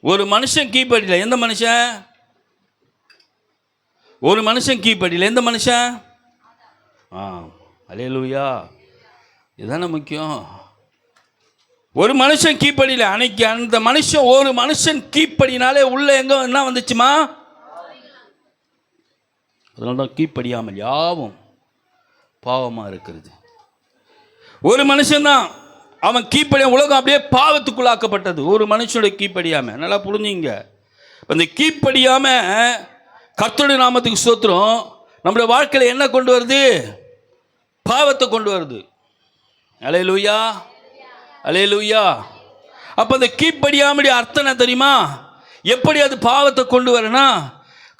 ஒரு மனுஷன் கீழ்ப்படியல. எந்த மனுஷன்? ஒரு மனுஷன் கீழ்ப்படியல. எந்த மனுஷன்? அல்லேலூயா. இதுதானே முக்கியம். ஒரு மனுஷன் கீழ்ப்படியல. அன்னைக்கு அந்த மனுஷன், ஒரு மனுஷன் கீழ்ப்படினாலே உள்ள எங்க என்ன வந்துச்சுமா? அதனால தான் கீழ்ப்படியாமல் யாவும் பாவமாக இருக்கிறது. ஒரு மனுஷன்தான் அவன் கீழ்ப்படியா, உலகம் அப்படியே பாவத்துக்குள்ளாக்கப்பட்டது. ஒரு மனுஷனுடைய கீழ்ப்படியாமல். நல்லா புரிஞ்சுங்க. அந்த கீழ்ப்படியாமல் கர்த்தருடைய நாமத்துக்கு ஸ்தோத்திரம் நம்முடைய வாழ்க்கையில் என்ன கொண்டு வருது? பாவத்தை கொண்டு வருது. அல்லேலூயா, அல்லேலூயா. அப்போ அந்த கீழ்ப்படியாமடி அர்த்தம் என்ன தெரியுமா? எப்படி அது பாவத்தை கொண்டு வரனா?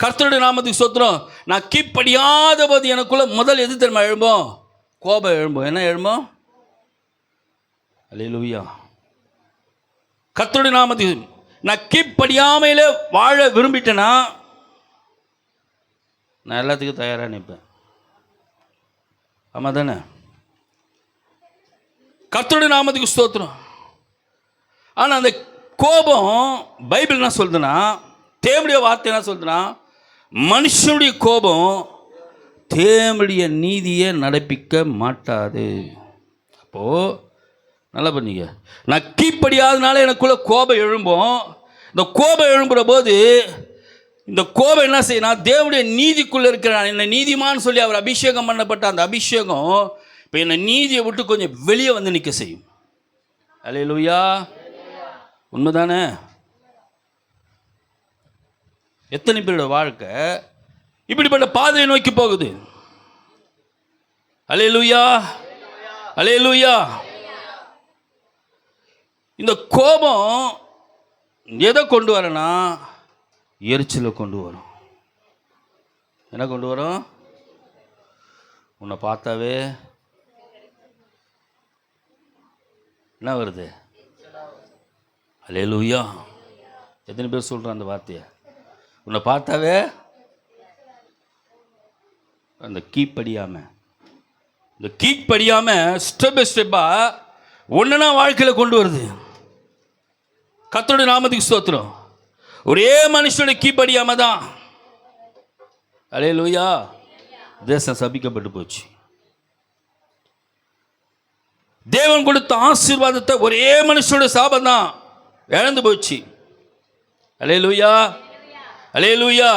கர்த்தருடைய நாமத்துக்கு ஸ்தோத்திரம். நான் கீழ்ப்படியாத போது எனக்குள்ள முதல் எது தெரியுமா எழும்போம்? கோபம் எழும்பும். என்ன எழும்பும்? அல்லேலூயா. கர்த்தருடைய நாமத்துக்கு நான் கீழ்ப்படியாமையிலே வாழ விரும்பிட்டேன்னா நான் எல்லாத்துக்கும் தயாராக நிற்பேன். ஆமாம் தானே? கர்த்தருடைய நாமத்துக்கு ஸ்தோத்திரம். ஆனால் அந்த கோபம் பைபிள் என்ன சொல்லுதுன்னா, தேவனுடைய வார்த்தை என்ன சொல்லுதுன்னா, மனுஷனுடைய கோபம் தேவனுடைய நீதியை நடப்பிக்க மாட்டாது. அப்போது நல்லா பண்ணிக்க, நான் கீழ்ப்படியாதனால எனக்குள்ள கோபம் எழும்பும். இந்த கோபம் எழும்புற போது இந்த கோபம் என்ன செய்யணும்? தேவனுடைய நீதிக்குள்ளே இருக்கிறான். என்னை நீதிமான்னு சொல்லி அவர் அபிஷேகம் பண்ணப்பட்ட அந்த அபிஷேகம் இப்போ என்னை நீதியை விட்டு கொஞ்சம் வெளியே வந்து நிற்க செய்யும். அல்லேலூயா. உண்மைதானே? எத்தனை பேரோட வாழ்க்கை இப்படிப்பட்ட பாதையை நோக்கி போகுது? அல்லேலூயா, அல்லேலூயா. இந்த கோபம் எதை கொண்டு வரனா? எரிச்சலை கொண்டு வரும். என்ன கொண்டு வரும்? உன்னை பார்த்தாவே என்ன வருது? அல்லேலூயா. எத்தனை பேர் சொல்கிறான் அந்த வார்த்தையை? உன்னை பார்த்தாவே அந்த கீழ்ப்படியாமல், இந்த கீழ்ப்படியாமல் ஸ்டெப் பை ஸ்டெப்பாக ஒன்றுனா வாழ்க்கையில் கொண்டு வருது. கர்த்தருடைய நாமத்துக்கு ஸ்தோத்திரம். ஒரே மனுஷனுடைய கீழ்ப்படியாமல் தான் அல்லேலூயா தேசம் சபிக்கப்பட்டு போச்சு. தேவன் கொடுத்த ஆசீர்வாதத்தை ஒரே மனுஷனுடைய சாபம் தான் இழந்து போச்சு. அல்லேலூயா, அல்லேலூயா.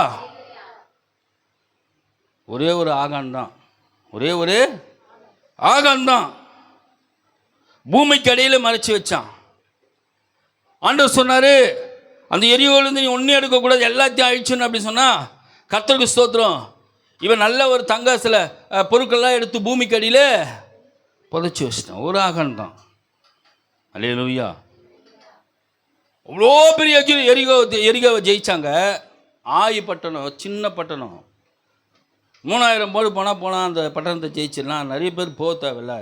ஒரே ஒரு ஆகான் தான், ஒரே ஒரு ஆகான் தான் பூமிக்கு அடியில் மறைச்சி வச்சான். ஆண்டவர் சொன்னார், அந்த எரியோலேருந்து நீ ஒன்றும் எடுக்கக்கூடாது, எல்லாத்தையும் அழிச்சுன்னு அப்படி சொன்னால், கர்த்தருக்கு ஸ்தோத்திரம், இவன் நல்ல ஒரு தங்க சில பொருட்கள்லாம் எடுத்து பூமிக்கு அடியில் புதைச்சி வச்சிட்டான். ஒரு ஆகான் தான். அல்லேலூயா. அவ்வளோ பெரிய எரிகோவை ஜெயித்தாங்க. ஆயி பட்டணம், சின்ன பட்டணம், 3000 பேர் போனால் அந்த பட்டணத்தை ஜெயிச்சிடலாம். நிறைய பேர் போக தேவையில்ல.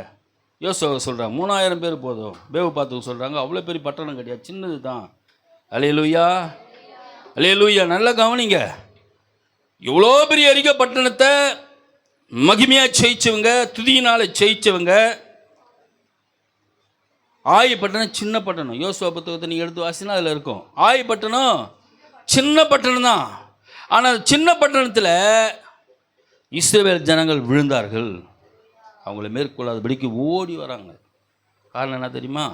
யோசுவா சொல்கிறாங்க 3000 பேர் போதும். பேவு பார்த்து சொல்கிறாங்க அவ்வளோ பெரிய பட்டணம் கிடையாது, சின்னது தான். அல்லேலூயா, அல்லேலூயா. நல்லா கவனிங்க. இவ்வளோ பெரிய எரிகோ பட்டணத்தை மகிமையாக ஜெயிச்சவங்க, துதியினால் ஜெயிச்சவங்க. ஆயி பட்டணம் சின்ன பட்டணம். யோசுவா புத்தகத்தை நீங்கள் எடுத்து வாசினா அதில் இருக்கும். ஆயி பட்டணம் சின்ன பட்டணம் தான். ஆனால் சின்ன பட்டணத்தில் இஸ்ரவேல் ஜனங்கள் விழுந்தார்கள். அவங்கள மேற்கொள்ளாதபடிக்கு ஓடி வராங்க. காரணம் என்ன தெரியுமா?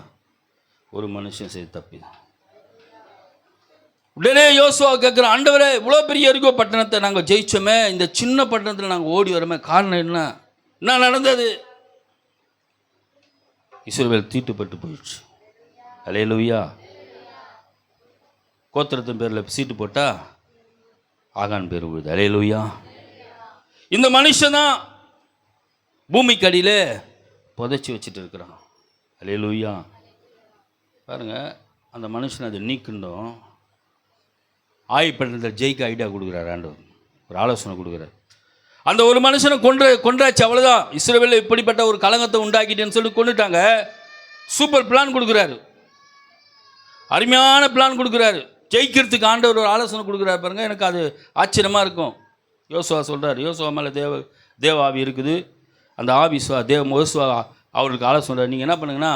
ஒரு மனுஷன் செய்து தப்பி தான். உடனே யோசுவா கேட்குற, ஆண்டவரே இவ்வளோ பெரிய எரிகோ பட்டணத்தை நாங்கள் ஜெயிச்சோமே, இந்த சின்ன பட்டணத்தில் நாங்கள் ஓடி வரோமே, காரணம் என்ன நடந்தது? இஸ்ரவேல் தீட்டுப்பட்டு போயிடுச்சு. அல்லேலூயா. கோத்திரத்தின் பேரில் சீட்டு போட்டால் ஆகான் பேர் விழுது. அல்லேலூயா. இந்த மனுஷன் தான் பூமிக்கு அடியில் புதைச்சி வச்சுட்டு இருக்கிறான். அல்லேலூயா. பாருங்கள், அந்த மனுஷன் அதை நீக்கணும். ஆய்ப்பட்டத்தில் ஜெயிக்க ஐடியா கொடுக்குறாரு ஆண்டவர், ஒரு ஆலோசனை கொடுக்குறாரு. அந்த ஒரு மனுஷனை கொன்றாச்சு, அவ்வளோதான். இஸ்ரவேலில் இப்படிப்பட்ட ஒரு கலங்கத்தை உண்டாக்கிட்டேன்னு சொல்லி கொண்டுட்டாங்க. சூப்பர் பிளான் கொடுக்குறாரு, அருமையான பிளான் கொடுக்குறாரு. ஜெயிக்கிறதுக்கு ஆண்டவர் ஒரு ஆலோசனை கொடுக்குறாரு. பாருங்கள், எனக்கு அது ஆச்சரியமாக இருக்கும். யோசுவா சொல்கிறார், யோசுவா மேலே தேவ ஆவி இருக்குது. அந்த ஆவி யோசுவா அவருக்கு ஆலோசனை, நீங்கள் என்ன பண்ணுங்கன்னா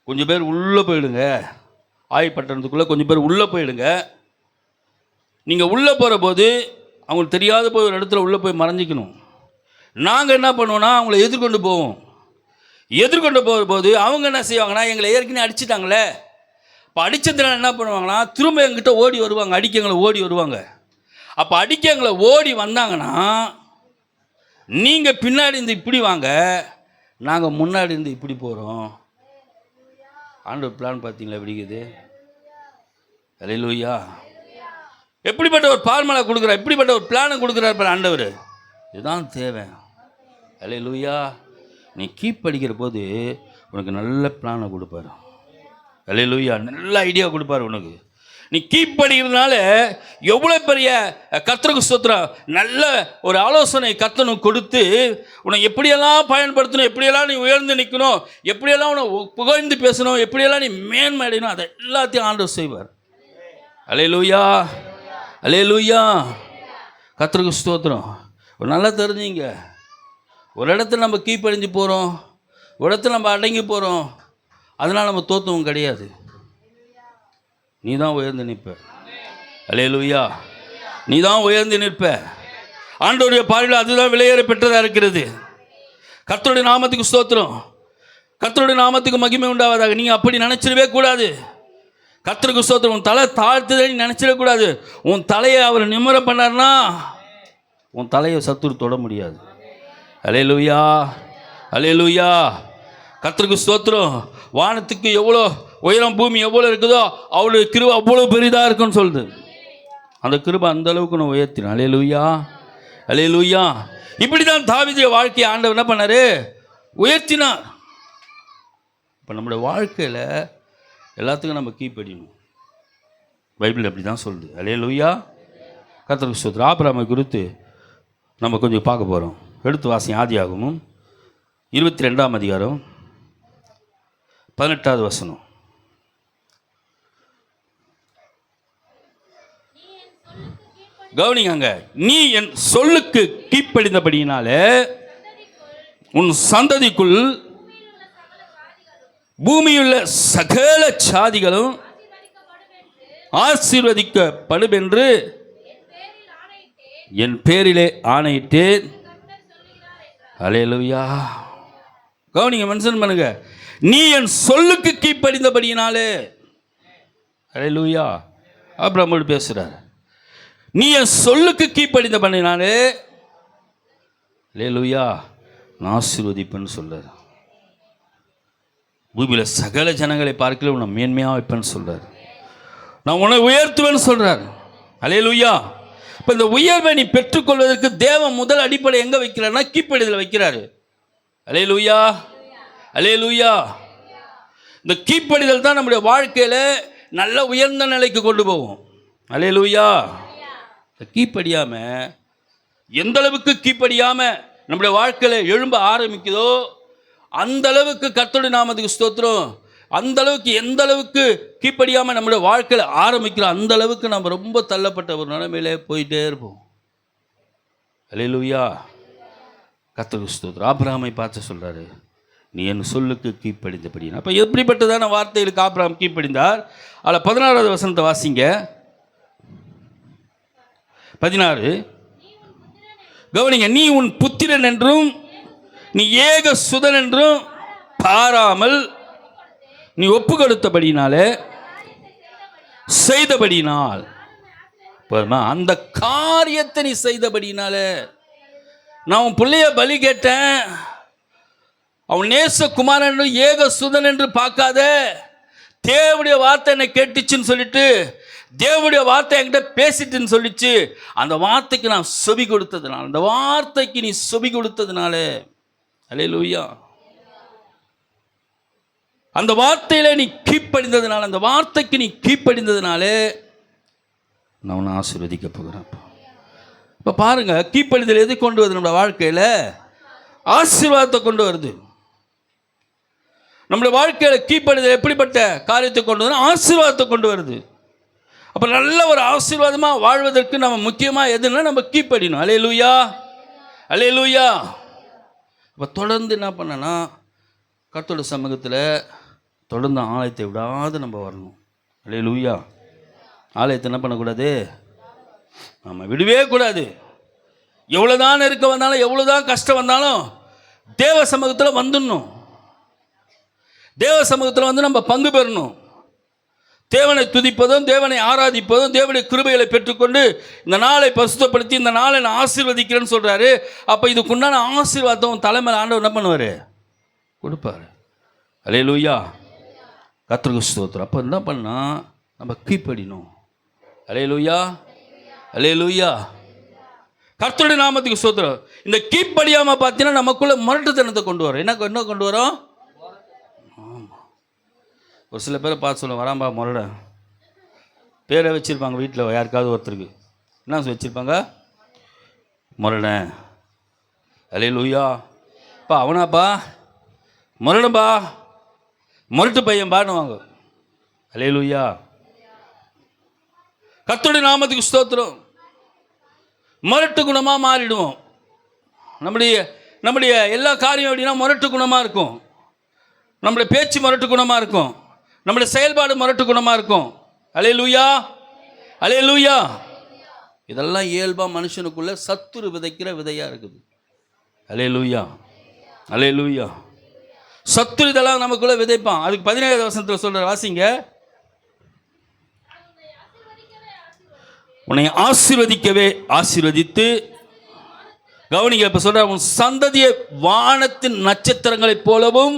கொஞ்சம் பேர் உள்ளே போயிடுங்க, ஆய்ப்பட்டணத்துக்குள்ளே கொஞ்சம் பேர் உள்ளே போயிடுங்க. நீங்கள் உள்ளே போகிற போது அவங்களுக்கு தெரியாத போய் ஒரு இடத்துல உள்ளே போய் மறைஞ்சிக்கணும். நாங்கள் என்ன பண்ணுவோன்னா அவங்கள எதிர்கொண்டு போவோம். எதிர்கொண்டு போகிற போது அவங்க என்ன செய்வாங்கன்னா, எங்களை ஏற்கனவே அடிச்சிட்டாங்களே, இப்போ அடித்ததுனால என்ன பண்ணுவாங்கன்னா திரும்ப எங்கிட்ட ஓடி வருவாங்க, அடிக்க எங்களை ஓடி வருவாங்க. அப்போ அடிக்க எங்களை ஓடி வந்தாங்கன்னா நீங்கள் பின்னாடி இருந்து இப்படி வாங்க, நாங்கள் முன்னாடி இருந்து இப்படி போகிறோம். ஆண்டவர் பிளான் பார்த்தீங்களா விடிக்குது? அல்லேலூயா. எப்படிப்பட்ட ஒரு ஃபார்முலா கொடுக்குறார், எப்படிப்பட்ட ஒரு பிளானை கொடுக்குறார் பாரு ஆண்டவர். இதுதான் தேவை. அல்லேலூயா. நீ கீழ்ப்படிக்கிற போது உனக்கு நல்ல பிளானை கொடுப்பாரு. அல்லேலூயா. நல்ல ஐடியா கொடுப்பாரு உனக்கு. நீ கீழ்ப்படிகிறதுனால எவ்வளோ பெரிய கர்த்தருக்கு ஸ்தோத்திரம், நல்ல ஒரு ஆலோசனை கர்த்தனுக்கு கொடுத்து உன்னை எப்படியெல்லாம் பயன்படுத்தணும், எப்படியெல்லாம் நீ உயர்ந்து நிற்கணும், எப்படியெல்லாம் உன்னை புகழ்ந்து பேசணும், எப்படியெல்லாம் நீ மேன்மை அடையணும், அதை எல்லாத்தையும் ஆண்டவர் செய்வார். அல்லேலூயா, அல்லேலூயா. கர்த்தருக்கு ஸ்தோத்திரம். ஒரு நல்லா தெரிஞ்சுங்க, ஒரு இடத்துல நம்ம கீழ்ப்படிஞ்சு போகிறோம், ஒரு இடத்துல நம்ம அடங்கி போகிறோம், அதனால் நம்ம தோற்றவும் கிடையாது. நீ தான் உயர்ந்து நிற்ப. அல்லேலூயா, நீ தான் உயர்ந்து நிற்ப. ஆண்டவருடைய பார்வையில் அதுதான் விலையேற பெற்றதாக இருக்கிறது. கர்த்தருடைய நாமத்துக்கு ஸ்தோத்திரம், கர்த்தருடைய நாமத்துக்கு மகிமை உண்டாவதாக. நீங்கள் அப்படி நினச்சிடவே கூடாது. கர்த்தருக்கு ஸ்தோத்திரம். உன் தலை தாழ்த்துதே நீ நினச்சிடக்கூடாது. உன் தலையை அவர் நிம்மரம் பண்ணார்னா உன் தலையை சத்துரு தொட முடியாது. அல்லேலூயா, அல்லேலூயா. கர்த்தருக்கு ஸ்தோத்திரம். வானத்துக்கு எவ்வளோ உயரம், பூமி எவ்வளோ இருக்குதோ அவளுடைய கிருபை அவ்வளோ பெரிதாக இருக்குன்னு சொல்லுது. அந்த கிருபை அந்த அளவுக்கு நான் உயர்த்தினேன். அல்லேலூயா, அல்லேலூயா. இப்படி தான் தாவீதுடைய வாழ்க்கையை ஆண்டவர் என்ன பண்ணார்? உயர்த்தினார். இப்போ நம்முடைய வாழ்க்கையில் எல்லாத்துக்கும் நம்ம கீழ்ப்படியணும். பைபிள் அப்படி தான் சொல்லுது. அல்லேலூயா, கர்த்தருக்கு ஸ்தோத்திரம். ஆபிரகாமை குறித்து நம்ம கொஞ்சம் பார்க்க போகிறோம். எடுத்து வாசி ஆதியாகமம் 22ஆம் அதிகாரம் 18வது வசனம். கவனிங்க, நீ என் சொல்லுக்கு கீழ்ப்படிந்தபடியினாலே உன் சந்ததிக்குள் பூமியுள்ள சகல சாதிகளும் ஆசீர்வதிக்கப்படும் என்று என் பேரிலே ஆணையிட்டேன். அல்லேலூயா. கவனிங்க, மென்ஷன் பண்ணுங்க, நீ என் சொல்லுக்கு கீழ்ப்படிந்தபடியினாலே. அல்லேலூயா. ஆபிரகாமோடு பேசுகிறார். நீ என் சொல்லுக்கு கீழ்ப்படிந்தபடியினாலே அல்லேலூயா நான் ஆசீர்வதிப்பேன்னு சொல்றார். பூமியில் சகல ஜனங்களை பார்க்கல உன்னை மேன்மையாக வைப்பேன்னு சொல்றார். நான் உன்னை உயர்த்துவேன்னு சொல்றார். அல்லேலூயா. இப்போ இந்த உயர்வை நீ பெற்றுக்கொள்வதற்கு தேவன் முதல் அடிப்படை எங்கே வைக்கிறார்னா கீழ்ப்படிதல் வைக்கிறாரு. அல்லேலூயா, அல்லேலூயா. இந்த கீழ்ப்படிதல் தான் நம்முடைய வாழ்க்கையில் நல்ல உயர்ந்த நிலைக்கு கொண்டு போகும். அல்லேலூயா. கீழ்ப்படியாமல் எந்த அளவுக்கு கீழ்ப்படியாமல் நம்முடைய வாழ்க்கையில் எழும்ப ஆரம்பிக்குதோ அந்த அளவுக்கு கர்த்தருடைய நாமத்துக்கு ஸ்தோத்திரம், அந்த அளவுக்கு எந்த அளவுக்கு கீழ்ப்படியாமல் நம்முடைய வாழ்க்கையில் ஆரம்பிக்கிறோம் அந்த அளவுக்கு நம்ம ரொம்ப தள்ளப்பட்ட ஒரு நிலைமையிலே போயிட்டே இருப்போம். அல்லேலூயா, கர்த்தருக்கு ஸ்தோத்திரம். ஆபிரகாமை பார்த்து சொல்கிறாரு, நீ என் சொல்லுக்கு கீழ்ப்படிந்தபடினா. அப்போ எப்படிப்பட்டதான வார்த்தைகளுக்கு ஆபிரகாம் கீழ்ப்படிந்தார்? அதில் 16வது வசனத்தை வாசிங்க. 16. கவனிங்க, நீ உன் புத்திரன் என்றும் நீ ஏக சுதன் என்றும் பாராமல் நீ ஒப்பு கொடுத்தபடினாலே செய்தபடினால், அந்த காரியத்தை நீ செய்தபடினாலே. நான் உன் பிள்ளைய பலி கேட்டேன், அவன் நேசகுமாரன் என்று ஏக சுதன் என்று பார்க்காத, தேவனுடைய வார்த்தை என்னை கேட்டுச்சுன்னு சொல்லிட்டு தேவனுடைய வார்த்தை என்கிட்ட பேசிட்டுன்னு சொல்லிச்சு. அந்த வார்த்தைக்கு நான் செவி கொடுத்ததுனால, அந்த வார்த்தைக்கு நீ செவி கொடுத்ததுனால, அல்லேலூயா, அந்த வார்த்தையில நீ கீழ்ப்படிந்ததுனால, அந்த வார்த்தைக்கு நீ கீழ்ப்படிந்ததுனாலே நான் உன்னை ஆசீர்வதிக்க போகிறேன். இப்போ பாருங்க, கீழ்ப்படிதல் எது கொண்டு வருது? நம்மளோட வாழ்க்கையில் ஆசீர்வாதத்தை கொண்டு வருது. நம்மளுடைய வாழ்க்கையில் கீழ்ப்படிதல் எப்படிப்பட்ட காரியத்தை கொண்டு வருது? ஆசீர்வாதத்தை கொண்டு வருது. அப்போ நல்ல ஒரு ஆசீர்வாதமாக வாழ்வதற்கு நம்ம முக்கியமாக எதுன்னா நம்ம கீழ்ப்படியணும். அல்லேலூயா, அல்லேலூயா. இப்போ தொடர்ந்து என்ன பண்ணனா, கர்த்தருடைய சமூகத்தில் தொடர்ந்து ஆலயத்தை விடாது நம்ம வரணும். அல்லேலூயா. ஆலயத்தை என்ன பண்ணக்கூடாது? நம்ம விடவே கூடாது. எவ்வளோதான் நெருக்க வந்தாலும், எவ்வளோதான் கஷ்டம் வந்தாலும் தேவ சமூகத்தில் வந்துடணும். தேவ சமூகத்தில் வந்து நம்ம பங்கு பெறணும். தேவனை துதிப்பதும் தேவனை ஆராதிப்பதும் தேவனுடைய கிருபைகளை பெற்றுக்கொண்டு இந்த நாளை பரிசுத்தப்படுத்தி இந்த நாளை நான் ஆசீர்வதிக்கிறேன்னு சொல்கிறாரு. அப்போ இதுக்குண்டான ஆசீர்வாதம் தலைமையில் ஆண்டவர் என்ன பண்ணுவார்? கொடுப்பார். அல்லேலூயா, கர்த்தருக்கு ஸ்தோத்திரம். அப்போ என்ன பண்ணால் நம்ம கீழ்ப்படியணும். அல்லேலூயா, அல்லேலூயா. கர்த்தருடைய நாமத்துக்கு ஸ்தோத்திரம். இந்த கீழ்ப்படியாமல் பார்த்தீங்கன்னா நமக்குள்ள முரட்டுத்தனத்தை கொண்டு வரும். என்ன கொண்டு வரும்? ஆமாம், ஒரு சில பேரை பார்த்து சொல்லுவோம், வராம்பா முரட பேரை வச்சுருப்பாங்க வீட்டில் யாருக்காவது ஒருத்தருக்கு. என்ன வச்சுருப்பாங்க? முரடன். அல்லேலூயா. அப்பா அவனாப்பா முரடன்பா, முரட்டு பையன்பான்னுவாங்க. அல்லேலூயா. கர்த்தருடைய நாமத்துக்கு ஸ்தோத்திரம். முரட்டு குணமாக மாறிடுவோம். நம்முடைய எல்லா காரியம் எப்படின்னா முரட்டு குணமாக இருக்கும். நம்முடைய பேச்சு முரட்டு குணமாக இருக்கும். நம்முடைய செயல்பாடு முரட்டு குணமாக இருக்கும். அல்லேலூயா, அல்லேலூயா. இதெல்லாம் இயல்பாக மனுஷனுக்குள்ள சத்துரு விதைக்கிற விதையாக இருக்குது. அல்லேலூயா, அல்லேலூயா. சத்துரு இதெல்லாம் நமக்குள்ள விதைப்பான். அதுக்கு 17வது வசனத்தில் சொல்கிற வாசிங்க. உன்னை ஆசீர்வதிக்கவே ஆசீர்வதித்து, கவனிங்க இப்ப சொல்ற, உன் சந்ததியை வானத்தின் நட்சத்திரங்களைப் போலவும்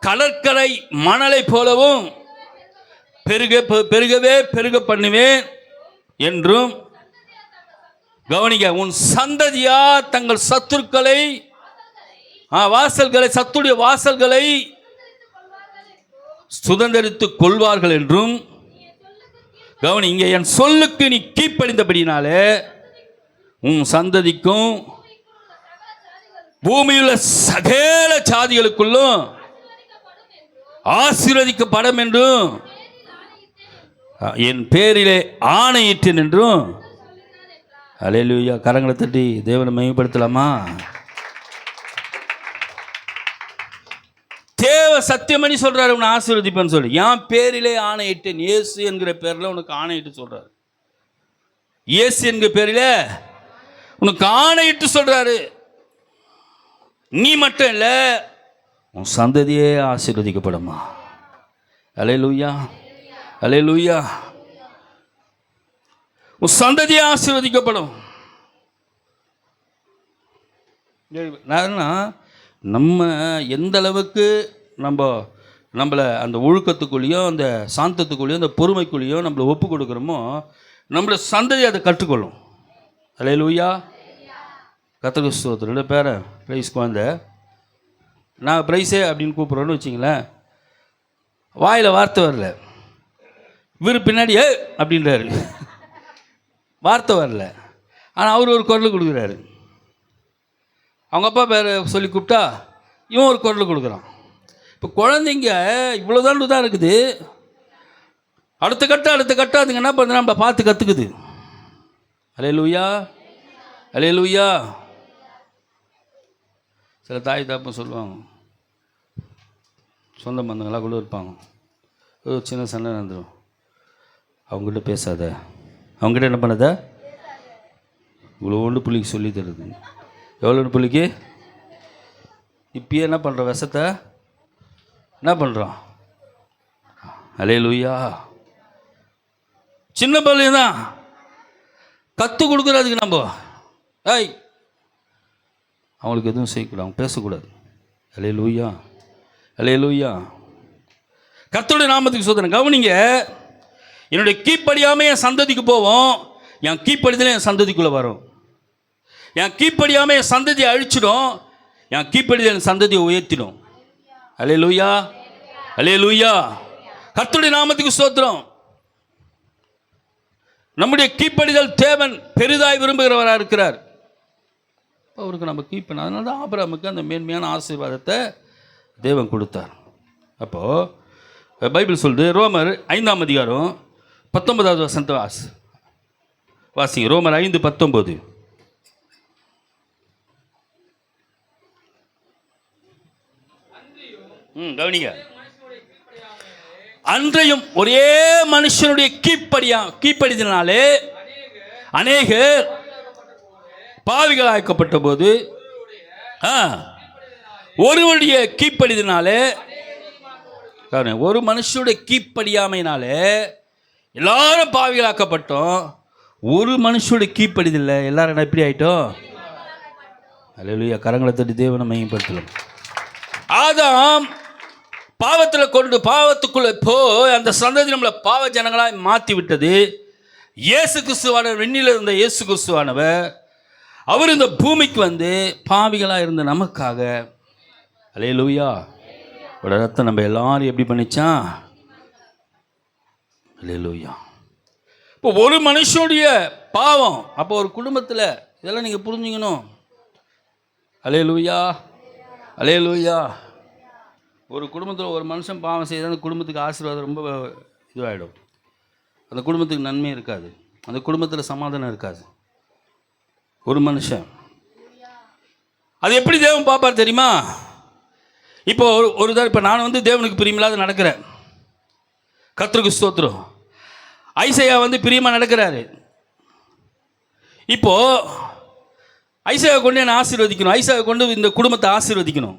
கடற்கரை மணலை போலவும் பெருகவே பெருக பண்ணுவேன் என்றும், கவனிங்க, உன் சந்ததியா தங்கள் சத்துருக்களை வாசல்களை சத்துடைய வாசல்களை சுதந்திரித்துக் கொள்வார்கள் என்றும், கவனி இங்கே, என் சொல்லுக்கு நீ கீழ்ப்படிந்தபடினாலே உன் சந்ததிக்கும் பூமியுள்ள சகல சாதிகளுக்குள்ளும் ஆசீர்வதிக்கப்படும் என்றும் என் பேரிலே ஆணையிட்டேன் என்றும். அல்லேலூயா. கரங்களை தட்டி தேவனை மகிமைப்படுத்தலாமா? தேவ சத்தியமணி சொல்றாரு, உன்னை ஆசீர்வதிப்பேன்னு சொல்லி. என் பேரிலே ஆணையிட்டேன். இயேசு என்கிற பேரில் உனக்கு ஆணையிட்டு சொல்றாரு. இயேசு என்கிற பேரிலே உனக்கு ஆணையிட்டு சொல்றாரு. நீ மட்டும் இல்ல, உன் சந்ததியே ஆசீர்வதிக்கப்படுமா? அல்லேலூயா, அல்லேலூயா. உன் சந்ததியே ஆசீர்வதிக்கப்படும். நம்ம எந்த அளவுக்கு நம்மளை அந்த ஒழுக்கத்துக்குள்ளேயும் அந்த சாந்தத்துக்குள்ளேயும் அந்த பொறுமைக்குள்ளேயும் நம்மளை ஒப்பு கொடுக்குறோமோ, நம்மளோட சந்ததி அதை கற்றுக்கொள்ளும். அல்லேலூயா. கர்த்தருக்கு ஸ்தோத்திரம். 2 பேரை ப்ரைஸ்க்கு வந்த நான் ப்ரைஸே அப்படின்னு கூப்பிட்றோன்னு வச்சிங்களேன். வாயில் வார்த்தை வரல, இவர் பின்னாடி ஏ அப்படின்றாரு, வார்த்தை வரல, ஆனால் அவர் ஒரு குரல் கொடுக்குறாரு. அவங்க அப்பா பேரை சொல்லி கூப்பிட்டா இவன் ஒரு குரல் கொடுக்குறான். இப்போ குழந்தைங்க இவ்வளோதான் தான் இருக்குது. அடுத்த கட்டம் அதுங்க என்ன பண்ணுறது, நம்மளை பார்த்து கற்றுக்குது. அல்லேலூயா, அல்லேலூயா. சில தாய் தாப்பம் சொல்லுவாங்க, சொந்த பந்தங்களாக கூட இருப்பாங்க, ஒரு சின்ன சண்டை நடந்துடும், அவங்ககிட்ட பேசாத, அவங்ககிட்ட என்ன பண்ணாத, இவ்வளோ ஒன்று புள்ளிக்கு சொல்லி தருது. எவ்வளோ புள்ளிக்கு இப்பயே என்ன பண்ணுற, விஷத்தை என்ன பண்ணுறோம்? அல்லேலூயா. சின்ன பள்ளியும் தான் கற்றுக் கொடுக்குறதுக்கு நம்ம அவங்களுக்கு எதுவும் செய்யக்கூடாது, அவங்க பேசக்கூடாது. அல்லேலூயா, அல்லேலூயா. கர்த்தருடைய நாமத்துக்கு சோதனை. கவனிங்க, என்னுடைய கீழ்ப்படியாமல் என் சந்ததிக்கு போவோம், என் கீழ்ப்படிதலே என் சந்ததிக்குள்ளே வரும். என் கீழ்ப்படியாமல் என் சந்ததியை அழிச்சிடும், என் கீழ்ப்படிதல் என் சந்ததியை உயர்த்திடும். அல்லேலூயா, அல்லேலூயா. கர்த்தருடைய நாமத்துக்கு ஸ்தோத்திரம். நம்முடைய கீழ்ப்படிதல் தேவன் பெரிதாய் விரும்புகிறவராக இருக்கிறார். அவருக்கு நம்ம கீழ்ப்பண்ண, அதனால தான் ஆபிரகாமுக்கு அந்த மேன்மையான ஆசீர்வாதத்தை தேவன் கொடுத்தார். அப்போது பைபிள் சொல்லுது, ரோமர் 5ஆம் அதிகாரம் 19வது வசனத்தை வாசிங்க. ரோமர் 5:19. கவனிங்க. அன்றையும் ஒரே மனுஷனுடைய கீழ்ப்படிதனாலே அநேகர் பாவிகளாக்கப்பட்ட போது, ஒருவருடைய கீழ்ப்படிதனாலே, ஒரு மனுஷனுடைய கீழ்ப்படியாமையினாலே எல்லாரும் பாவிகளாக்கப்பட்டோம். ஒரு மனுஷனுடைய கீழ்ப்படிதல்ல எல்லாரும் எப்படி ஆயிட்டோம்? அல்லேலூயா. கரங்களை தட்டி தேவனை மகிமைப்படுத்தலாம். ஆதாம் பாவத்தில் கொண்டு பாவத்துக்குள்ளே போய் அந்த சந்ததி நம்மளை பாவ ஜனங்களாய் மாற்றி விட்டது. இயேசு கிறிஸ்துவானவர், வெண்ணில் இருந்த இயேசு கிறிஸ்துவானவர், அவர் இந்த பூமிக்கு வந்து பாவிகளாக இருந்த நமக்காக, அல்லேலூயா, ஒரு ரத்தம் நம்ம எல்லாரும் எப்படி பண்ணிச்சான்? அல்லேலூயா. இப்போ ஒரு மனுஷனுடைய பாவம், அப்போ ஒரு குடும்பத்தில் இதெல்லாம் நீங்கள் புரிஞ்சுக்கணும். அல்லேலூயா, அல்லேலூயா. ஒரு குடும்பத்தில் ஒரு மனுஷன் பாவம் செய்தால் அந்த குடும்பத்துக்கு ஆசீர்வாதம் ரொம்ப இதுவாகிடும். அந்த குடும்பத்துக்கு நன்மை இருக்காது, அந்த குடும்பத்தில் சமாதானம் இருக்காது. ஒரு மனுஷன் அது எப்படி தேவன் பார்ப்பார் தெரியுமா? இப்போ ஒரு இப்போ நான் வந்து தேவனுக்கு பிரியமில்லாத நடக்கிறேன், கர்த்தருக்கு ஸ்தோத்திரம். ஐசையா வந்து பிரியமாக நடக்கிறாரு. இப்போ ஐசையா கொண்டு என்னை ஆசீர்வதிக்கணும், ஐசையா கொண்டு இந்த குடும்பத்தை ஆசீர்வதிக்கணும்.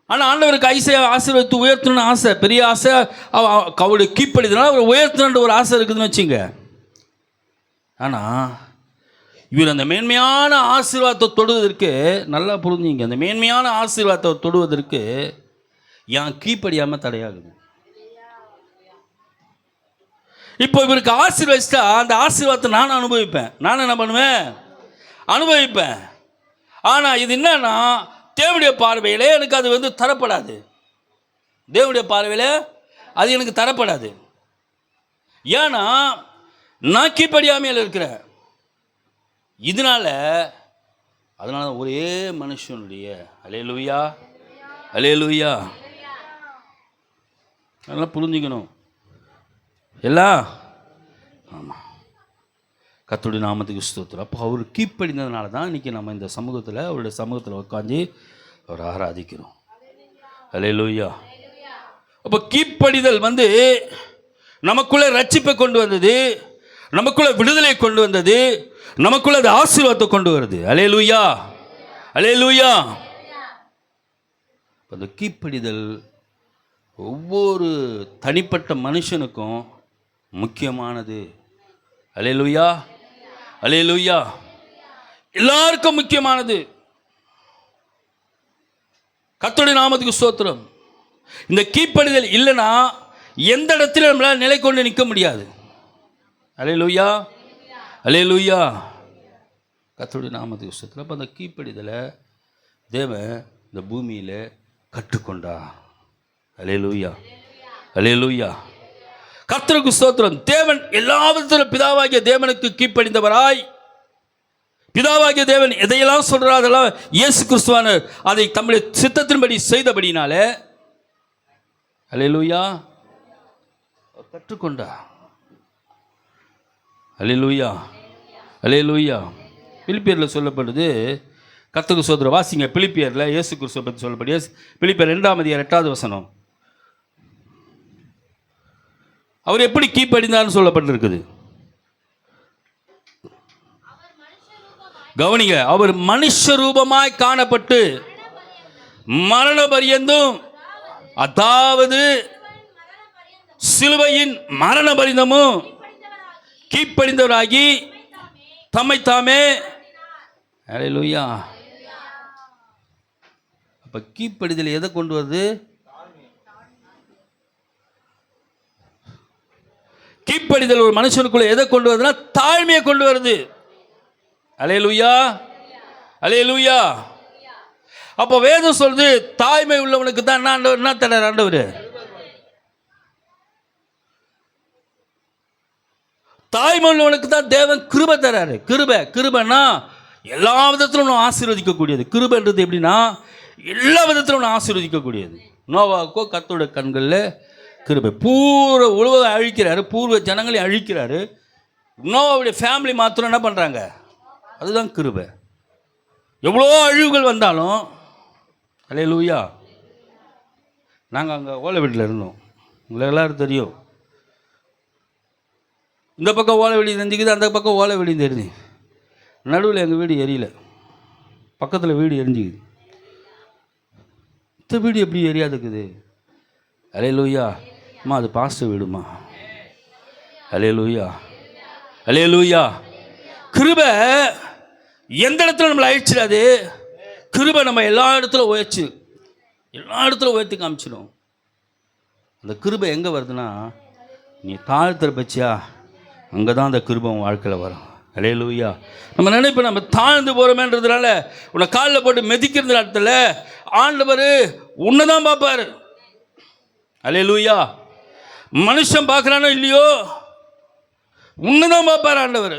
ஆனால் ஆண்டவருக்கு ஐசையா ஆசீர்வதித்து உயர்த்தணும்னு ஆசை, பெரிய ஆசை. அவருடைய கீழ்ப்படிதனால அவர் உயர்த்தணுன்ற ஒரு ஆசை இருக்குதுன்னு வச்சுங்க. ஆனால் இவர் அந்த மேன்மையான ஆசீர்வாதத்தை தொடுவதற்கு, நல்லா புரிஞ்சுங்க, அந்த மேன்மையான ஆசீர்வாதத்தை தொடுவதற்கு என் கீழ்ப்படியாமல் தடையாகுது. இப்போ இவருக்கு ஆசீர்வதிச்சா அந்த ஆசீர்வாதத்தை நான் அனுபவிப்பேன். நான் என்ன பண்ணுவேன்? அனுபவிப்பேன். ஆனால் இது என்னன்னா, தேவனுடைய பார்வையிலே எனக்கு அது வந்து தரப்படாது. தேவனுடைய பார்வையில் அது எனக்கு தரப்படாது. ஏன்னா நான் கீழ்ப்படியாமையில் இருக்கிறேன். அதனால ஒரே மனுஷனுடைய அல்லேலூயா, அல்லேலூயா, நல்லா புரிஞ்சுக்கணும் எல்லாம். ஆமாம், கர்த்தருடைய நாமத்துக்கு ஸ்தோத்திரம். அப்போ அவர் கீழ்ப்படிந்ததுனால தான் இன்றைக்கி நம்ம இந்த சமூகத்தில், அவருடைய சமூகத்தில் உட்காந்து அவர் ஆராதிக்கிறோம். அல்லேலூயா. அப்போ கீழ்ப்படிதல் வந்து நமக்குள்ளே ரட்சிப்பை கொண்டு வந்தது, நமக்குள்ளே விடுதலை கொண்டு வந்தது, நமக்குள்ளே அது ஆசீர்வாதத்தை கொண்டு வருது. அல்லேலூயா, அல்லேலூயா. அந்த கீழ்ப்படிதல் ஒவ்வொரு தனிப்பட்ட மனுஷனுக்கும் முக்கியமானது. அல்லேலூயா, அல்லேலூயா. எல்லாருக்கும் முக்கியமானது. கர்த்தருடைய நாமத்துக்கு ஸ்தோத்திரம். இந்த கீழ்ப்படிதல் இல்லைன்னா எந்த இடத்துல நம்மளால் நிலை கொண்டு நிற்க முடியாது. அல்லேலூயா, அல்லேலூயா. கர்த்தருடைய நாமத்துக்கு ஸ்தோத்திரம். அப்போ அந்த கீழ்ப்படிதலை தேவன் இந்த பூமியில் கற்றுக்கொண்டா. அல்லேலூயா, அல்லேலூயா. கர்த்தருக்கு ஸ்தோத்திரம். தேவன் எல்லாவற்றிலும் பிதாவாகிய தேவனுக்கு கீழ்ப்படிந்தவராய், பிதாவாகிய தேவன் எதையெல்லாம் சொல்கிறார் அதெல்லாம் இயேசு கிறிஸ்துவான அதை தம்முடைய சித்தத்தின்படி செய்தபடினாலே அல்லேலூயா கற்றுக்கொண்டா. அல்லேலூயா, அல்லேலூயா. பிலிப்பியரில் சொல்லப்படுது, கர்த்தருக்கு ஸ்தோத்திரம். வாசிங்க பிலிப்பியரில் இயேசு கிறிஸ்துவை பற்றி சொல்லப்படுது. பிலிப்பியர் 2:8 அவர் எப்படி கீழ்ப்படிந்தார்னு சொல்லப்பட்டிருக்குது. கவனிங்க, அவர் மனுஷ ரூபமாய் காணப்பட்டு மரண பரியந்தும், அதாவது சிலுவையின் மரண பரியந்தமும் கீழ்ப்படிந்தவராகி தம்மைத்தாமே. அல்லேலூயா. அப்ப கீழ்ப்படிதல் எதை கொண்டு வருது? கீழ்ப்படிதல் ஒரு மனுஷனுக்குள்ள எதை கொண்டு வருதுன்னா தாழ்மையை கொண்டு வருது. அல்லேலூயா, அல்லேலூயா. அப்போ வேதம் சொல்லுது, தாய்மை உள்ளவனுக்கு தான் என்ன தரார் ஆண்டவர்? தாய்மை உள்ளவனுக்கு தான் தேவன் கிருபை தராரு. கிருபைன்னா எல்லா விதத்திலும் ஒன்று ஆசீர்வதிக்கக்கூடியது. கிருபைன்றது எப்படின்னா எல்லா விதத்திலும் ஒன்று ஆசீர்வதிக்கக்கூடியது. நோவாவுக்கோ கர்த்தருடைய கண்களில் கிருபை. பூர்வ உலகை அழிக்கிறாரு, பூர்வ ஜனங்களை அழிக்கிறாரு. நோவாவுடைய ஃபேமிலி மாத்திரம் என்ன பண்ணுறாங்க? அதுதான் கிருபை. எவ்வளோ அழிவுகள் வந்தாலும், அல்லேலூயா. நாங்கள் அங்கே ஓலை வீட்டில் இருந்தோம், உங்களுக்கு எல்லோரும் தெரியும். இந்த பக்கம் ஓலை வீடு தெரிஞ்சுக்குது, அந்த பக்கம் ஓலை வீடு தெரிஞ்சு, நடுவில் எங்கள் வீடு எரியல, பக்கத்தில் வீடு எரிஞ்சிக்குது. இந்த வீடு எப்படி எரியாதுக்குது? அல்லேலூயா. அம்மா அது பாஸ்டர் வீடுமா. அல்லேலூயா, அல்லேலூயா. கிருபை எந்த இடத்துல நம்மளை அழிச்சிடாது. கிருபை நம்ம எல்லா இடத்துல உயர்த்தி காமிச்சிடும். அந்த கிருபை எங்கே வருதுன்னா, நீ தாழ்த்துற பச்சியா அங்கே தான் அந்த கிருபை உன் வாழ்க்கையில் வரும். அல்லேலூயா. நம்ம நினைப்போம் நம்ம தாழ்ந்து போகிறோமேன்றதுனால உன்னை காலில் போட்டு மெதிக்கிறது இடத்துல ஆண்டவர் உன்னை தான் பார்ப்பார். அல்லேலூயா. மனுஷன் பார்க்குறானோ இல்லையோ, உன்னதான் பார்ப்பார் ஆண்டவர்.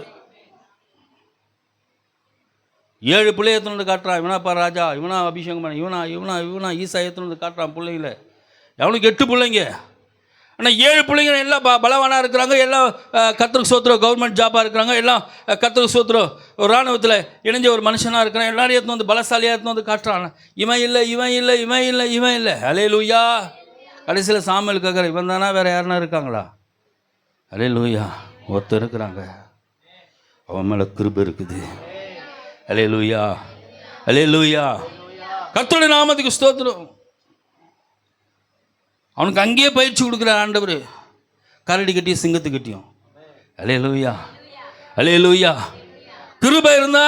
7 பிள்ளைய எத்தனை காட்டுறான். இவனாப்பா ராஜா, இவனா அபிஷேகம் பண்ண, இவனா ஈசா எத்தனை காட்டுறான் பிள்ளைங்கள. அவனுக்கு 8 பிள்ளைங்க. ஆனால் 7 பிள்ளைங்க எல்லாம் பலவானாக இருக்கிறாங்க. எல்லாம் கர்த்தருக்கு ஸ்தோத்திரம் கவர்மெண்ட் ஜாப்பாக இருக்கிறாங்க. எல்லாம் கர்த்தருக்கு ஸ்தோத்திரம் ஒரு இராணுவத்தில் இணைஞ்ச ஒரு மனுஷனாக இருக்கிறான். எல்லாரும் எடுத்து வந்து பலசாலியாக எடுத்து வந்து காட்டுறான். இவன் இல்லை. அல்லேலூயா. கடைசியில் சாமுவேல் கேட்குற, இவன் தானா, வேறு யாருன்னா இருக்காங்களா? அல்லேலூயா. ஒருத்தர் இருக்கிறாங்க, அவன் மேலே கிருபை இருக்குது. அல்லேலூயா. கர்த்தருடைய நாமத்துக்கு ஸ்தோத்திரம். அவனுக்கு அங்கேயே பயிற்சி கொடுக்குறார் ஆண்டவர், கரடி கட்டியும் சிங்கத்து கட்டியும். அல்லேலூயா. கிருபை இருந்தா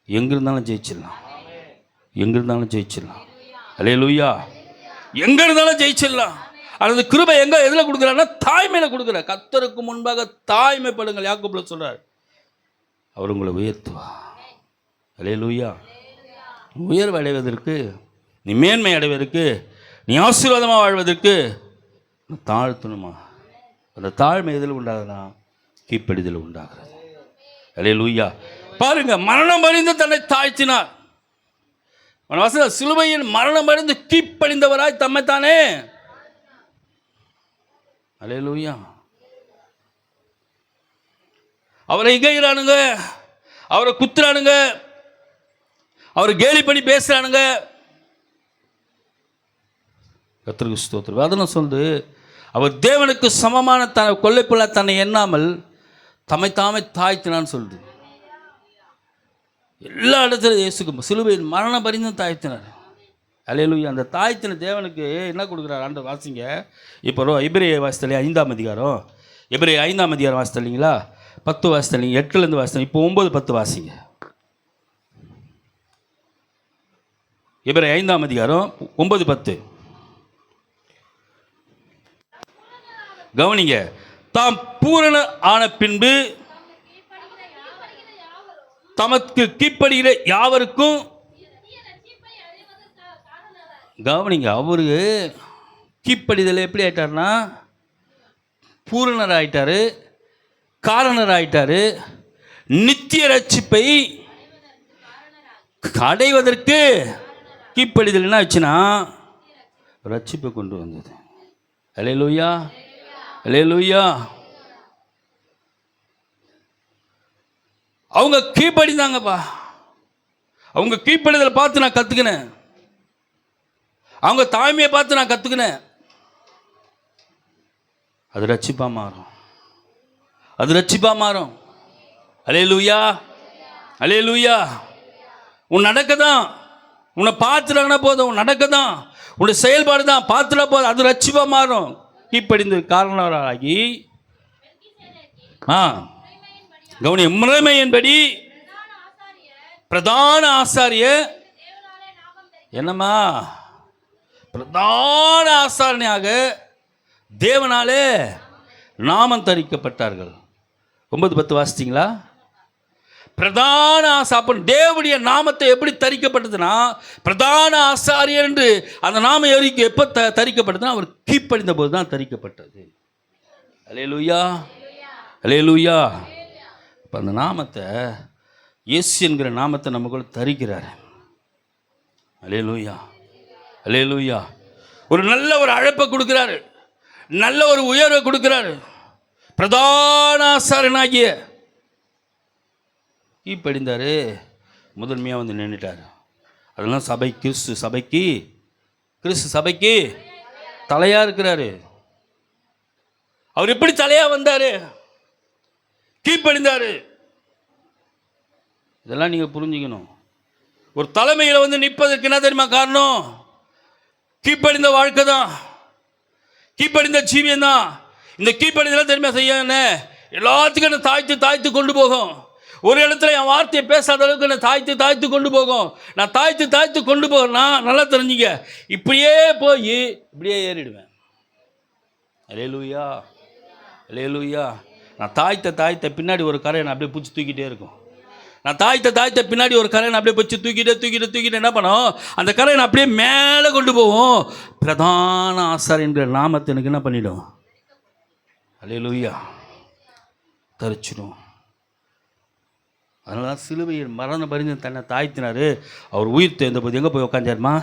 எங்க இருந்தாலும் ஜெயிச்சிடலாம். அல்லேலூயா. எங்க இருந்தாலும் ஜெயிச்சிடலாம். அந்த கிருபை எதில் கொடுக்குறாருன்னா தாய்மையில கொடுக்குறார். கர்த்தருக்கு முன்பாக தாய்மைப்படுங்கள் யாக்கோபுல சொல்றார். அவர் உங்களை உயர்த்துவா. அல்லேலூயா. உயர்வு அடைவதற்கு, நீ மேன்மை அடைவதற்கு, நீ ஆசீர்வாதமாக வாழ்வதற்கு தாழ்த்தணுமா. அந்த தாழ்மை எதில் உண்டாகுதுன்னா கீழ்ப்படிதல் உண்டாகிறது. அல்லேலூயா. பாருங்க, மரணம் அறிந்து தன்னை தாழ்த்தினார். சிலுவையின் மரணம் அறிந்து கீழ்ப்படிந்தவராய் தம்மைத்தானே. அல்லேலூயா. அவரை இகையிறானுங்க, அவரை குத்துறானுங்க, அவரை கேலி பண்ணி பேசுறானுங்க. கர்த்தருக்கு ஸ்தோத்திரம். வசனம் சொல்லுது, அவர் தேவனுக்கு சமமான கொள்ளைப்புள்ள தன்னை எண்ணாமல் தம்மைத்தாமே தாழ்த்தினான்னு சொல்லுது. எல்லா இடத்துலையும் இயேசுக்கு சிலுவையின் மரணம் பரிந்தும் தாழ்த்தினார். அல்லேலூயா. அந்த தாழ்த்தின தேவனுக்கு என்ன கொடுக்குறாரு ஆண்டு வாசிங்க. இப்போ எபிரேய வாசித்தலையே 5ஆம் அதிகாரம், எபிரேய 5ஆம் அதிகாரம் வாசித்தலைங்களா, 10 வாசித்தலைங்க, 8லேருந்து வாசித்தலைங்க. இப்போ 9, 10 வாசிங்க. எபிரேய 5ஆம் அதிகாரம் 9, 10 கவனிங்க. தாம் பூரண ஆன பின்பு தமக்கு கீழ்ப்படுகிற யாவருக்கும், கவனிங்க, அவரு கீழ்ப்படிதல் எப்படி ஆயிட்டார்னா பூரணர் ஆயிட்டாரு, காரணர் ஆயிட்டாரு. நித்திய ரட்சிப்பை அடைவதற்கு கீழ்ப்படிதல் என்ன ஆச்சுன்னா ரட்சிப்பை கொண்டு வந்தது. அல்லேலூயா. அவங்க கீழ்ப்படிந்தாங்கப்பா. அவங்க கீழ்ப்படிதலை பார்த்து நான் கற்றுக்கினேன். அவங்க தாய்மையை பார்த்து நான் கற்றுக்கினேன். அது ரட்சிப்பா மாறும். அல்லேலூயா. உன் நடக்கதான், உன்னை பார்த்துட்டாங்கன்னா போதும், உன் நடக்கதான், உன்னுடைய செயல்பாடு தான் பார்த்துட்டா போதும், அது ரட்சிப்பா மாறும். கீழ்ப்படிந்து காரணராகி கவனி முறைமையின்படி பிரதான ஆசாரிய என்னம்மா பிரதான ஆசாரணியாக தேவனாலே நாமம் தரிக்கப்பட்டார்கள். 9, 10 வாசிச்சிங்களா? பிரதான ஆசாப்பன் தேவனுடைய நாமத்தை எப்படி தரிக்கப்பட்டதுன்னா, பிரதான ஆசாரியர் என்று அந்த நாம எரிக்கு எப்போ தரிக்கப்பட்டதுன்னா அவர் கீழ்ப்படிந்த போது தான் தரிக்கப்பட்டது. அல்லேலூயா. இப்போ அந்த நாமத்தை, இயேசு என்கிற நாமத்தை நமக்குள்ள தரிக்கிறார். அல்லேலூயா. ஒரு நல்ல ஒரு அழைப்பை கொடுக்கிறாரு, நல்ல ஒரு உயர்வை கொடுக்கிறாரு. பிரதான ஆசாரியனாகிய கீழ்ப்படிந்தாரு, முதன்மையாக வந்து நின்றுட்டார். அதெல்லாம் கிறிஸ்து சபைக்கு தலையாக இருக்கிறாரு. அவர் எப்படி தலையாக வந்தார்? கீழ்ப்படிந்தார். இதெல்லாம் நீங்கள் புரிஞ்சுக்கணும். ஒரு தலைமையில் வந்து நிற்பதற்கு என்ன தெரியுமா காரணம்? கீழ்ப்படிந்த வாழ்க்கை தான், கீழ்ப்படிந்த ஜீவியம் தான். இந்த கீழ்ப்படிந்தெல்லாம் தெரியுமா செய்ய எல்லாத்துக்கும் என்ன தாய்த்து கொண்டு போகும். ஒரு இடத்துல என் வார்த்தையை பேசாத அளவுக்கு என்னை தாய்த்து கொண்டு போகும். நான் தாய்த்து கொண்டு போகிறேன்னா நல்லா தெரிஞ்சுங்க, இப்படியே போய் இப்படியே ஏறிடுவேன். அல்லேலூயா. நான் தாய்த்த பின்னாடி ஒரு கரை நான் அப்படியே பிடிச்சி தூக்கிட்டே இருக்கும். நான் தாய்த்த பின்னாடி ஒரு கரை நான் அப்படியே பிடிச்சி தூக்கிட்டு என்ன பண்ணோம், அந்த கரை நான் அப்படியே மேலே கொண்டு போவோம். பிரதான ஆசாரியன்ற நாமத்தை எனக்கு என்ன பண்ணிடும்? அல்லேலூயா. தரிச்சிடும். அதனால தான் சிலுவையில் மரண பரிந்து தன்னை தாய்த்தினார். அவர் உயிர் தெழுந்த போது எங்கே போய் உட்காந்தாருமா?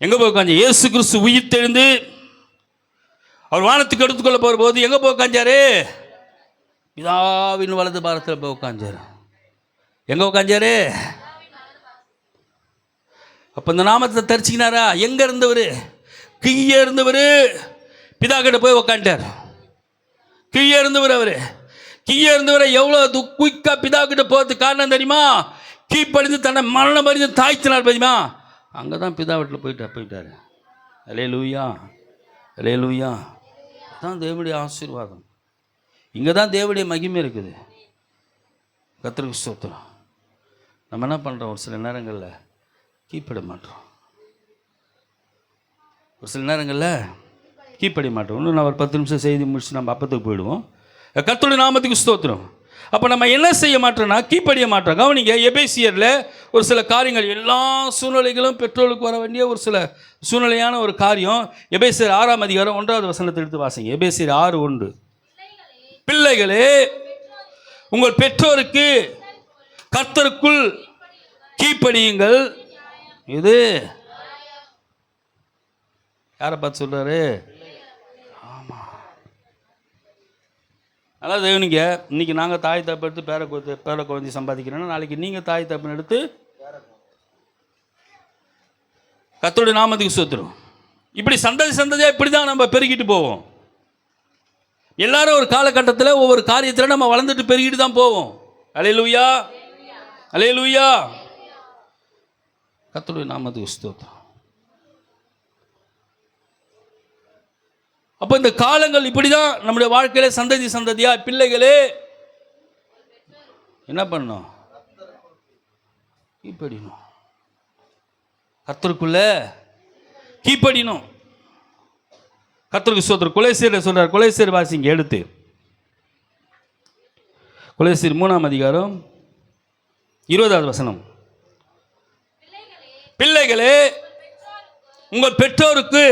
எங்கே போய் உட்காந்து? இயேசு கிறிஸ்து உயிர் தெழுந்து அவர் வானத்துக்கு எடுத்துக்கொள்ள போகிற போது எங்கே போய் உட்காந்தாரு? பிதாவின் வலது பாரத்தில் போய் உட்காந்தாரு. எங்கே உட்காந்தாரு? அப்போ இந்த நாமத்தை தரிச்சிக்கினாரா? எங்கே இருந்தவர்? கீழே இருந்தவர் பிதா கிட்ட போய் உக்காண்டார். கீழே இருந்தவர். அவர் கீழே இருந்தவரை எவ்வளோ குயிக்காக பிதா கிட்ட போகிறதுக்கு காரணம் தெரியுமா? கீழ்ப்படிந்து தன்னை மரணம் பறிந்து தாய்த்தினார் தெரியுமா? அங்கே தான் பிதா வீட்டில் போயிட்டார். அல்லேலூயா, அல்லேலூயா. தான் தேவனுடைய ஆசீர்வாதம். இங்கே தான் தேவனுடைய மகிமை இருக்குது. கர்த்தருக்கு ஸ்தோத்திரம். நம்ம என்ன பண்ணுறோம்? ஒரு சில நேரங்களில் கீழ்ப்பட மாட்டோம். ஒரு சில நேரங்களில் கீழ்ப்படிய மாட்டோம். இன்னும் நான் ஒரு 10 நிமிஷம் செய்தி முடிச்சு நம்ம அப்பத்துக்கு போயிடுவோம். கர்த்தருடைய நாமத்துக்கு ஸ்தோத்திரம். அப்போ நம்ம என்ன செய்ய மாட்டோம்னா கீழ்ப்படிய மாட்டோம். கவனிங்க, எபேசியரில் ஒரு சில காரியங்கள், எல்லா சூழ்நிலைகளும் பெற்றோருக்கு வர வேண்டிய ஒரு சில சூழ்நிலையான ஒரு காரியம். எபேசியர் 6ஆம் அதிகாரம் 1வது வசனத்தை எடுத்து வாசிங்க. எபேசியர் 6:1. பிள்ளைகளே, உங்கள் பெற்றோருக்கு கர்த்தருக்குள் கீழ்ப்படியுங்கள். இது யாரை பார்த்து சொல்றாரு? ஆமாம். அதாவது தேவனிங்க, இன்னைக்கு நாங்கள் தாய் தப்பு எடுத்து பேர குழந்தை சம்பாதிக்கிறோன்னா நாளைக்கு நீங்கள் தாய் தப்புன்னு எடுத்து கர்த்தருடைய நாமத்துக்கு ஸ்தோத்திரம். இப்படி சந்ததியாக இப்படி தான் நம்ம பெருகிட்டு போவோம். எல்லாரும் ஒரு காலகட்டத்தில் ஒவ்வொரு காரியத்தில் நம்ம வளர்ந்துட்டு பெருகிட்டு தான் போவோம். அல்லேலூயா, அல்லேலூயா. கர்த்தருடைய நாமத்துக்கு ஸ்தோத்திரம். அப்போ இந்த காலங்கள் இப்படி தான் நம்முடைய வாழ்க்கையில சந்ததியா பிள்ளைகளே என்ன பண்ணணும்? கீழ்ப்படியணும். கர்த்தருக்குள்ள கீழ்ப்படியணும். கர்த்தருக்கு ஸ்தோத்திரம். கொலேசியர் சொல்றார். கொலேசியர் வாசிங்க எடுத்து. கொலேசியர் 3ஆம் அதிகாரம் 20வது வசனம். பிள்ளைகளே, உங்கள் பெற்றோருக்கு,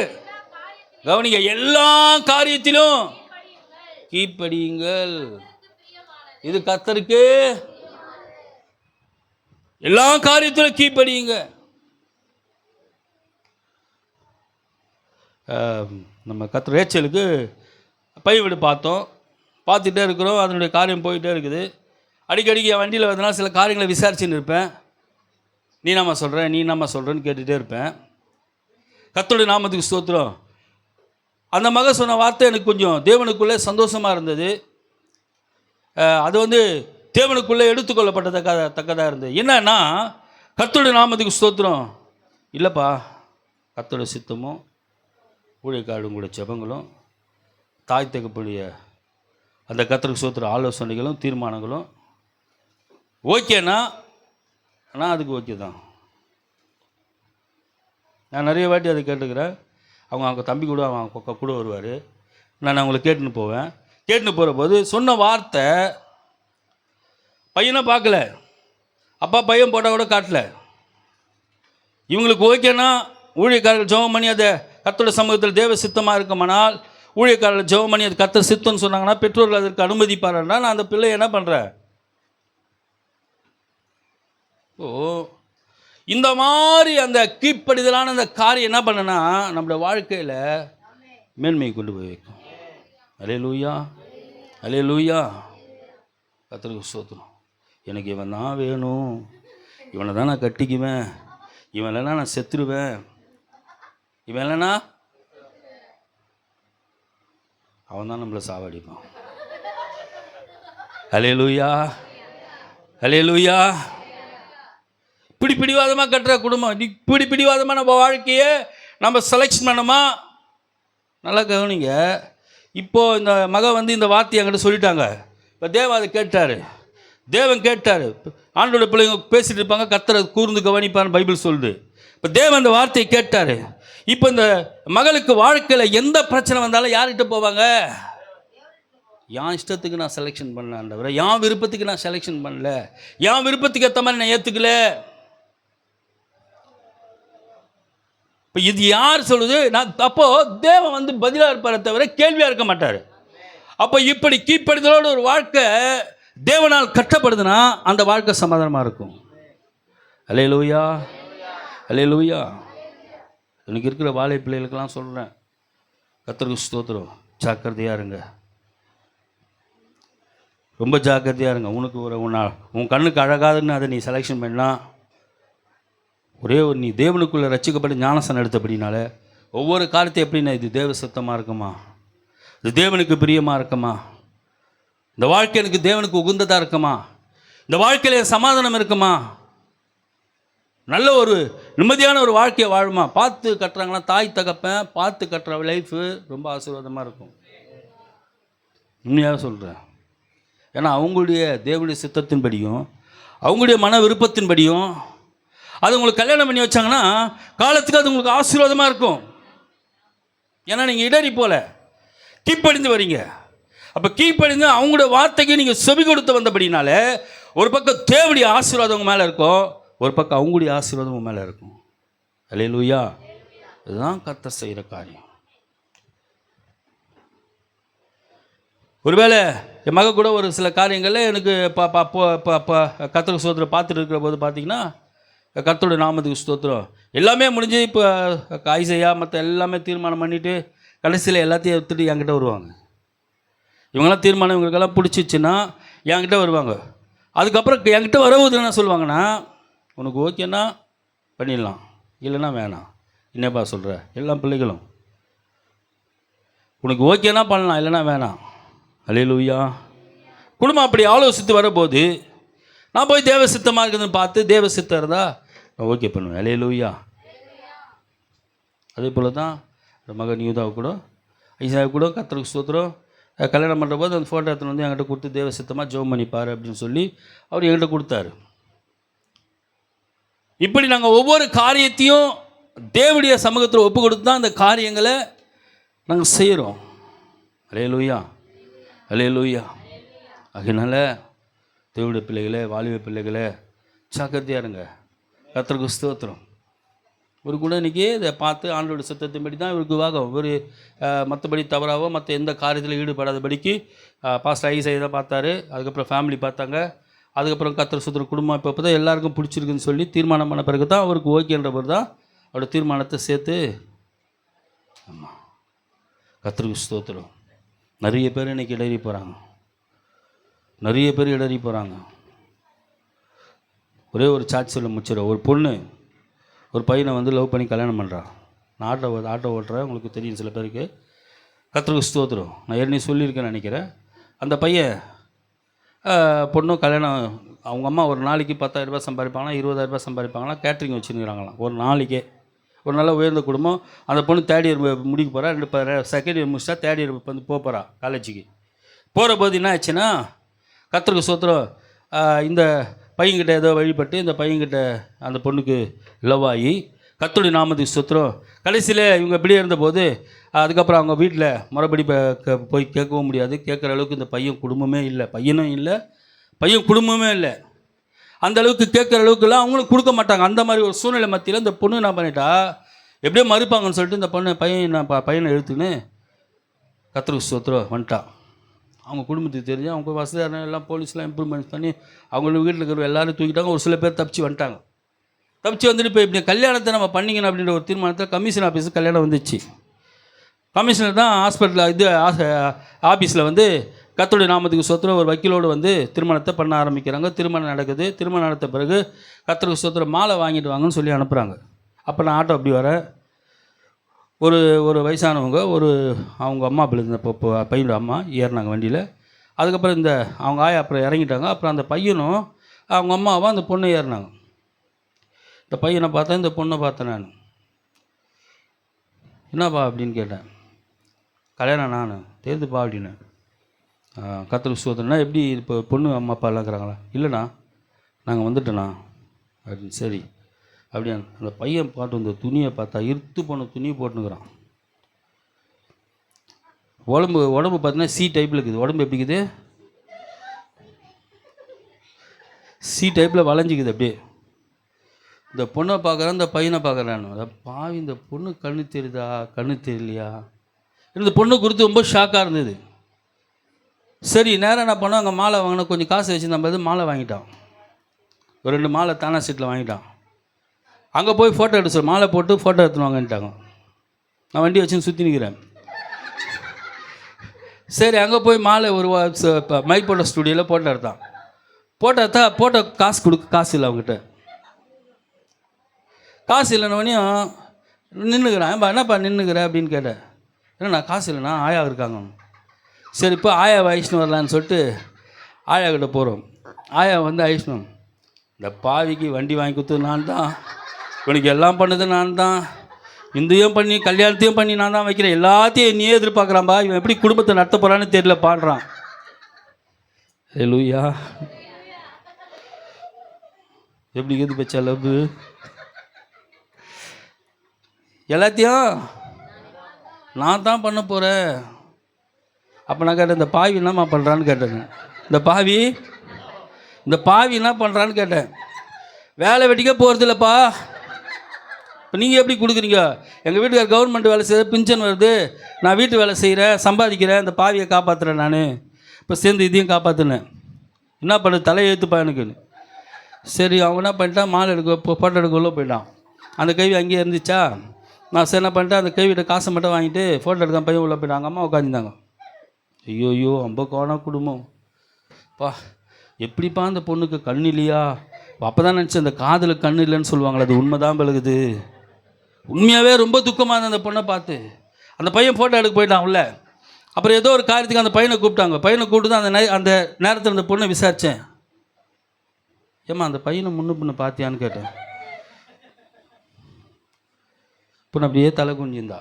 கவனிங்க, எல்லா காரியத்திலும் கீழ்ப்படியுங்கள். இது கர்த்தருக்கு. எல்லா காரியத்திலும் கீழ்ப்படியுங்க. நம்ம கர்த்தர் ரேச்சலுக்கு பை வீடு பார்த்தோம். பார்த்துட்டே இருக்கிறோம். அதனுடைய காரியம் போயிட்டே இருக்குது. அடிக்கடிக்கு என் வண்டியில் வந்தனால சில காரியங்களை விசாரிச்சுன்னு இருப்பேன். நீ நாம சொல்கிறேன்னு கேட்டுகிட்டே இருப்பேன். கர்த்தருடைய நாமத்துக்கு ஸ்தோத்திரம். அந்த மகன் சொன்ன வார்த்தை எனக்கு கொஞ்சம் தேவனுக்குள்ளே சந்தோஷமாக இருந்தது. அது தேவனுக்குள்ளே எடுத்துக்கொள்ளப்பட்டதக்கதாக இருந்தது. என்னன்னா, கர்த்தருடைய நாமத்துக்கு ஸ்தோத்திரம். இல்லைப்பா, கர்த்தருடைய சித்தமும் ஊழியக்காரரும் கூட ஜெபங்களும் தாய் தகப்பனுடைய அந்த கர்த்தருக்கு ஸ்தோத்திரம் ஆலோசனைகளும் தீர்மானங்களும் ஓகேனா ஆனால் அதுக்கு ஓகே தான். நான் நிறைய வாட்டி அதை கேட்டுக்கிறேன். அவங்க தம்பி கூட அவன் கூட வருவார். நான் அவங்கள கேட்டுன்னு போவேன். கேட்டுன்னு போகிற போது சொன்ன வார்த்தை பையனை பார்க்கல, அப்பா பையன் போட்டால் கூட காட்டல. இவங்களுக்கு ஓகேனா ஊழியக்காரர்கள் ஜெபம் பண்ணி அதை கர்த்தருடைய சமூகத்தில் தேவ சித்தமாக இருக்குமானால், ஊழியக்காரர்கள் ஜெபம் பண்ணி அது கர்த்தர் சித்தம்னு சொன்னாங்கன்னா பெற்றோர்கள் அதற்கு அனுமதிப்பாருன்னா நான் அந்த பிள்ளை என்ன பண்ணுறேன்? இந்த மாதிரி அந்த கீழ்ப்படிதலான அந்த காரியம் என்ன பண்ணனா நம்முடைய வாழ்க்கையில் மேன்மையை கொண்டு போய் வைக்கும். அல்லேலூயா, அல்லேலூயா. கர்த்தருக்கு ஸ்தோத்திரம். எனக்கு இவன் தான் வேணும், இவனை தான் நான் கட்டிக்குவேன், இவன் இல்லைன்னா நான் செத்துருவேன், இவன் இல்லைன்னா அவன் தான் நம்மளை சாவடிப்பான். அல்லேலூயா, அல்லேலூயா. இப்படி பிடிவாதமாக கட்டுற குடும்பம், இப்படி பிடிவாதமாக நம்ம வாழ்க்கையை நம்ம செலக்ஷன் பண்ணோமா? நல்லா கவனிங்க. இப்போது இந்த மகன் இந்த வார்த்தையை என்கிட்ட சொல்லிட்டாங்க. இப்போ தேவன் அதை கேட்டார். தேவன் கேட்டார். ஆண்டோட பிள்ளைங்க பேசிகிட்டு இருப்பாங்க, கர்த்தரை கூர்ந்து கவனிப்பான்னு பைபிள் சொல்லுது. இப்போ தேவன் அந்த வார்த்தையை கேட்டார். இப்போ இந்த மகளுக்கு வாழ்க்கையில் எந்த பிரச்சனை வந்தாலும் யார்கிட்ட போவாங்க? என் இஷ்டத்துக்கு நான் செலெக்ஷன் பண்ணல ஆண்டவரே, என் விருப்பத்துக்கு நான் செலெக்ஷன் பண்ணல, என் விருப்பத்துக்கு ஏற்ற மாதிரி நான் ஏற்றுக்கல. இப்போ இது யார் சொல்லுது? நான் அப்போது தேவன் பதிலாக இருப்பார தவிர கேள்வியாக இருக்க மாட்டார். அப்போ இப்படி கீழ்ப்படிதலோடு ஒரு வாழ்க்கை தேவனால் கட்டப்படுதுன்னா அந்த வாழ்க்கை சமாதானமாக இருக்கும். அல்லேலூயா, அல்லேலூயா. எனக்கு இருக்கிற வாழை பிள்ளைகளுக்கெல்லாம் சொல்கிறேன், கர்த்தருக்கு ஸ்தோத்திரம், ஜாக்கிரதையாக இருங்க, ரொம்ப ஜாக்கிரதையாக இருங்க. உனக்கு உன் கண்ணுக்கு அழகாதுன்னு அதை நீ செலெக்ஷன் பண்ணால், ஒரே ஒரு நீ தேவனுக்குள்ளே ரட்சிக்கப்பட்டு ஞானஸ்தானம் எடுத்தபடினால ஒவ்வொரு காரியத்தையும் எப்படின்னா, இது தேவ சுத்தமாக இருக்குமா, இது தேவனுக்கு பிரியமாக இருக்குமா, இந்த வாழ்க்கை எனக்கு தேவனுக்கு உகந்ததாக இருக்குமா, இந்த வாழ்க்கையில் சமாதானம் இருக்குமா, நல்ல ஒரு நிம்மதியான ஒரு வாழ்க்கையை வாழுமா, பார்த்து கட்டுறாங்களா, தாய் தகப்பன் பார்த்து கட்டுற லைஃபு ரொம்ப ஆசீர்வாதமாக இருக்கும். உண்மையாக சொல்கிறேன். ஏன்னா அவங்களுடைய தேவனுடைய சித்தத்தின்படியும் அவங்களுடைய மன விருப்பத்தின்படியும் அது உங்களுக்கு கல்யாணம் பண்ணி வச்சாங்கன்னா காலத்துக்கு அது உங்களுக்கு ஆசீர்வாதமாக இருக்கும். ஏன்னா நீங்கள் இடறி போல கீழ்ப்படிந்து வரீங்க. அப்போ கீழ்ப்படிந்து அவங்களுடைய வார்த்தைக்கு நீங்கள் செவி கொடுத்து வந்தபடினால ஒரு பக்கம் தேவனுடைய ஆசீர்வாதம் உங்கள் மேலே இருக்கும், ஒரு பக்கம் அவங்களுடைய ஆசீர்வாதம் உங்கள் மேலே இருக்கும். அல்லேலூயா. இதுதான் கர்த்தர் செய்கிற காரியம். ஒருவேளை என் மக கூட ஒரு சில காரியங்களில் எனக்கு கர்த்தருக்கு ஸ்தோத்திரம் பார்த்துட்டு இருக்கிற போது பார்த்தீங்கன்னா, கர்த்தருடைய நாமத்துக்கு ஸ்தோத்திரம் எல்லாமே முடிஞ்சு இப்போ ஐசையா மற்ற எல்லாமே தீர்மானம் பண்ணிவிட்டு கடைசியில் எல்லாத்தையும் எடுத்துகிட்டு என்கிட்ட வருவாங்க. இவங்கெல்லாம் தீர்மானம் இவங்களுக்கெல்லாம் பிடிச்சிச்சின்னா என்கிட்ட வருவாங்க. அதுக்கப்புறம் என்கிட்ட வரவுது என்ன சொல்லுவாங்கன்னா, உனக்கு ஓகேன்னா பண்ணிடலாம், இல்லைன்னா வேணாம். என்னப்பா சொல்கிற? எல்லா பிள்ளைகளும் உனக்கு ஓகேனா பண்ணலாம், இல்லைன்னா வேணாம். அல்லேலூயா. குடும்பம் அப்படி ஆலோசித்து வரும்போது நான் போய் தேவ சித்தமாக இருக்குதுன்னு பார்த்து தேவ சித்தம் இருந்தால் நான் ஓகே பண்ணுவேன். அல்லேலூயா. அதே போல் தான் மகன் யூதாவை கூட ஐசாவை கூட கர்த்தருக்கு ஸ்தோத்திரம் கல்யாணம் பண்ணுற போது அந்த ஃபோட்டோ எடுத்துன்னு வந்து என்கிட்ட கொடுத்து தேவ சித்தமாக ஜெபம் பண்ணிப்பார் அப்படின்னு சொல்லி அவர் என்கிட்ட கொடுத்தாரு. இப்படி நாங்கள் ஒவ்வொரு காரியத்தையும் தேவனுடைய சமூகத்தில் ஒப்பு கொடுத்து தான் அந்த காரியங்களை நாங்கள் செய்கிறோம். அல்லேலூயா, அல்லேலூயா. அதனால் தேவனுடைய பிள்ளைகளே, வாலிப பிள்ளைகளே, ஜாக்கிரதையாக இருங்க. கர்த்தருக்கு ஸ்தோத்திரம். ஒரு கூட இன்றைக்கி இதை பார்த்து ஆண்டோட சித்தத்தின்படி தான் இவருக்கு விவாகம். ஒரு மற்றபடி தவறாவோ மற்ற எந்த காரியத்தில் ஈடுபடாதபடிக்கு பாஸ்டர் ஐசை தான் பார்த்தாரு. அதுக்கப்புறம் ஃபேமிலி பார்த்தாங்க. அதுக்கப்புறம் கர்த்தர் சுத்தர் குடும்பம் இப்போ தான் எல்லாருக்கும் பிடிச்சிருக்குன்னு சொல்லி தீர்மானம் பண்ண பிறகு தான் அவருக்கு ஓகேன்ற பிறகு தான் அவரோட தீர்மானத்தை சேர்த்து. ஆமாம், கர்த்தருக்கு ஸ்தோத்திரம். நிறைய பேர் இன்றைக்கி இடறி போகிறாங்க, நிறைய பேர் இடறி போகிறாங்க. ஒரே ஒரு சாட்சி சொல்ல முடிச்சிடும். ஒரு பொண்ணு ஒரு பையனை வந்து லவ் பண்ணி கல்யாணம் பண்ணுறான். நான் ஆட்டோ ஓட்டுறேன், உங்களுக்கு தெரியும் சில பேருக்கு. கர்த்தருக்கு ஸ்தோத்திரம். நான் ஏற்கனவே சொல்லியிருக்கேன்னு நினைக்கிறேன். அந்த பையன் பொண்ணும் கல்யாணம், அவங்க அம்மா ஒரு நாளைக்கு 10,000 ரூபாய் சம்பாதிப்பாங்களா, 20,000 ரூபாய் சம்பாதிப்பாங்களா, கேட்ரிங் வச்சுருக்கிறாங்களாம் ஒரு நாளைக்கே. ஒரு நல்ல உயர்ந்த குடும்பம். அந்த பொண்ணு 3rd இயர் முடிக்க போகிறா, 2nd இயர் முடிச்சா 3rd இயர் வந்து போக போகிறா காலேஜுக்கு. போகிற போது என்ன ஆச்சுன்னா, கர்த்தருக்கு ஸ்தோத்திரம், இந்த பையன்கிட்ட ஏதோ வழிபட்டு இந்த பையன்கிட்ட அந்த பொண்ணுக்கு லவ் ஆகி கர்த்தருடைய நாமத்துக்கு ஸ்தோத்திரம். கடைசியில் இவங்க இப்படியே இருந்தபோது அதுக்கப்புறம் அவங்க வீட்டில் மறுபடி போய் கேட்கவும் முடியாது. கேட்குற அளவுக்கு இந்த பையன் குடும்பமே இல்லை, பையனும் இல்லை, பையன் குடும்பமே இல்லை. அந்த அளவுக்கு கேட்குற அளவுக்குலாம் அவங்களும் கொடுக்க மாட்டாங்க. அந்த மாதிரி ஒரு சூழ்நிலை மத்தியில் இந்த பொண்ணு என்ன பண்ணிட்டா, எப்படியோ மறுப்பாங்கன்னு சொல்லிட்டு இந்த பையனை எழுத்துன்னு கர்த்தருக்கு ஸ்தோத்திரம் வந்துட்டா. அவங்க குடும்பத்துக்கு தெரிஞ்சு அவங்க வசதியான எல்லாம் போலீஸ்லாம் இம்ப்ரூவ்மெண்ட் பண்ணி அவங்க வீட்டில் இருக்கிற எல்லோரும் தூக்கிட்டாங்க. ஒரு சில பேர் தப்பிச்சு வந்துட்டாங்க. தப்பிச்சு வந்துட்டு இப்போ இப்படி கல்யாணத்தை நம்ம பண்ணிக்கணும் அப்படின்ற ஒரு தீர்மானத்தில் கமிஷன் ஆஃபீஸுக்கு கல்யாணம் வந்துச்சு. கமிஷனர் தான் ஹாஸ்பிட்டலில் ஆஃபீஸில் வந்து கர்த்தருடைய நாமத்துக்கு ஸ்தோத்திரம் ஒரு வக்கீலோடு வந்து திருமணத்தை பண்ண ஆரம்பிக்கிறாங்க. திருமணம் நடக்குது. திருமணம் நடத்த பிறகு கர்த்தருக்கு ஸ்தோத்திரம் மாலை வாங்கிட்டு வாங்கன்னு சொல்லி அனுப்புகிறாங்க. அப்போ நான் ஆட்டோ அப்படி வரேன். ஒரு வயசானவங்க அவங்க அம்மா பையனோட அம்மா ஏறினாங்க வண்டியில். அதுக்கப்புறம் அவங்க ஆயா அப்புறம் இறங்கிட்டாங்க. அப்புறம் அந்த பையனும் அவங்க அம்மாவும் அந்த பொண்ணு ஏறினாங்க. இந்த பையனை பார்த்தேன், இந்த பொண்ணை பார்த்தேன். நான் என்னப்பா அப்படின்னு கேட்டேன். கல்யாணம் நான் தேர்ந்துப்பா அப்படின்னு. கர்த்தருக்கு ஸ்தோத்திரம்னா எப்படி இப்போ பொண்ணு அம்மா அப்பா எல்லாம் இருக்கிறாங்களா? இல்லைண்ணா நாங்கள் வந்துட்டோண்ணா அப்படின்னு. சரி அப்படியா? அந்த பையன் பாட்டு இந்த துணியை பார்த்தா இருத்து போன துணியை போட்டுனுக்குறான். உடம்பு பார்த்தீங்கன்னா சி டைப்பில் இருக்குது. உடம்பு எப்படி இருக்குது? சி டைப்பில் வளைஞ்சிக்குது அப்படியே. இந்த பொண்ணை பார்க்குறேன், இந்த பையனை பார்க்குறேன். அதை பாவி, இந்த பொண்ணு கண்ணு தெரியுதா கண்ணு தெரியலையா? இந்த பொண்ணு குறித்து ரொம்ப ஷாக்காக இருந்தது. சரி நேரம் என்ன பண்ணோம், அங்கே மாலை வாங்கினோம். கொஞ்சம் காசு வச்சு நம்ம மாலை வாங்கிட்டான். ஒரு 2 மாலை தானா சீட்டில் வாங்கிட்டான். அங்கே போய் ஃபோட்டோ எடுத்து சொல்ல, மாலை போட்டு ஃபோட்டோ எடுத்துன்னு வாங்கன்ட்டாங்க. நான் வண்டி வச்சுன்னு சுற்றி நிற்கிறேன். சரி அங்கே போய் மாலை ஒரு மைக் போட்ட ஸ்டுடியோவில் ஃபோட்டோ எடுத்தான். ஃபோட்டோ காசு இல்லை அவங்ககிட்ட. காசு இல்லைன்னொடனையும் நின்றுக்கிறேன். என்னப்பா நின்றுக்கிற அப்படின்னு கேட்டேன். ஏன்னா காசு இல்லைண்ணா, ஆயா இருக்காங்க. சரி இப்போ ஆயா ஐஷ்ணு வரலான்னு சொல்லிட்டு ஆயா கிட்ட போகிறோம். ஆயா ஐஷ்ணு, இந்த பாவிக்கு வண்டி வாங்கி கொடுத்தது நான் தான், இவனுக்கு எல்லாம் பண்ணது நான் தான், இந்தையும் பண்ணி கல்யாணத்தையும் பண்ணி நான் தான் வைக்கிறேன், எல்லாத்தையும் நீயே எதிர்பார்க்குறான்பா, இவன் எப்படி குடும்பத்தை நடத்த போகிறான்னு தெரியல பாடுறான். லூயா எப்படி எது பச்சா லவ், எல்லாத்தையும் நான் தான் பண்ண போகிறேன். அப்போ நான் கேட்டேன், இந்த பாவி என்னம்மா பண்ணுறான்னு கேட்டேங்க. இந்த பாவி என்ன பண்ணுறான்னு கேட்டேன். வேலை வெட்டிக்க போகிறது இல்லைப்பா, இப்போ நீங்கள் எப்படி கொடுக்குறீங்க? எங்கள் வீட்டுக்கார் கவர்மெண்ட் வேலை செய்ய பின்ஷன் வருது, நான் வீட்டு வேலை செய்கிறேன், சம்பாதிக்கிறேன், இந்த பாவியை காப்பாற்றுறேன். நான் இப்போ சேர்ந்து இதையும் காப்பாற்றினேன், என்ன பண்ணு தலையெழுத்துப்பா எனக்குன்னு. சரி அவன் என்ன பண்ணிட்டான், மாலை எடுக்க ஃபோட்டோ எடுக்க உள்ள போயிட்டான். அந்த கைவி அங்கேயே இருந்துச்சா. நான் சரி என்ன பண்ணிட்டேன், அந்த கைவிட்ட காசை மட்டும் வாங்கிட்டு ஃபோட்டோ எடுக்க பையன் உள்ளே போயிட்டாங்க. அம்மா உட்காந்துருந்தாங்க. ஐயோ ரொம்ப கோண குடும்பம் பா, எப்படிப்பா அந்த பொண்ணுக்கு கண் இல்லையா? அப்போ தான் நினச்சேன், அந்த காதலுக்கு கண் இல்லைன்னு சொல்லுவாங்களே, அது உண்மை தான் பழகுது. உண்மையாகவே ரொம்ப துக்கமாக இருந்தது அந்த பொண்ணை பார்த்து. அந்த பையன் ஃபோட்டோ எடுக்க போயிட்டான் உள்ள. அப்புறம் ஏதோ ஒரு காரியத்துக்கு அந்த பையனை கூப்பிட்டாங்க. பையனை கூப்பிட்டு தான் அந்த நேரத்தில் அந்த பொண்ணை விசாரித்தேன். ஏம்மா அந்த பையனை முன்ன பின்ன பார்த்தியான்னு கேட்டேன். பொண்ணு அப்படியே தலை குனிஞ்சிருந்தா.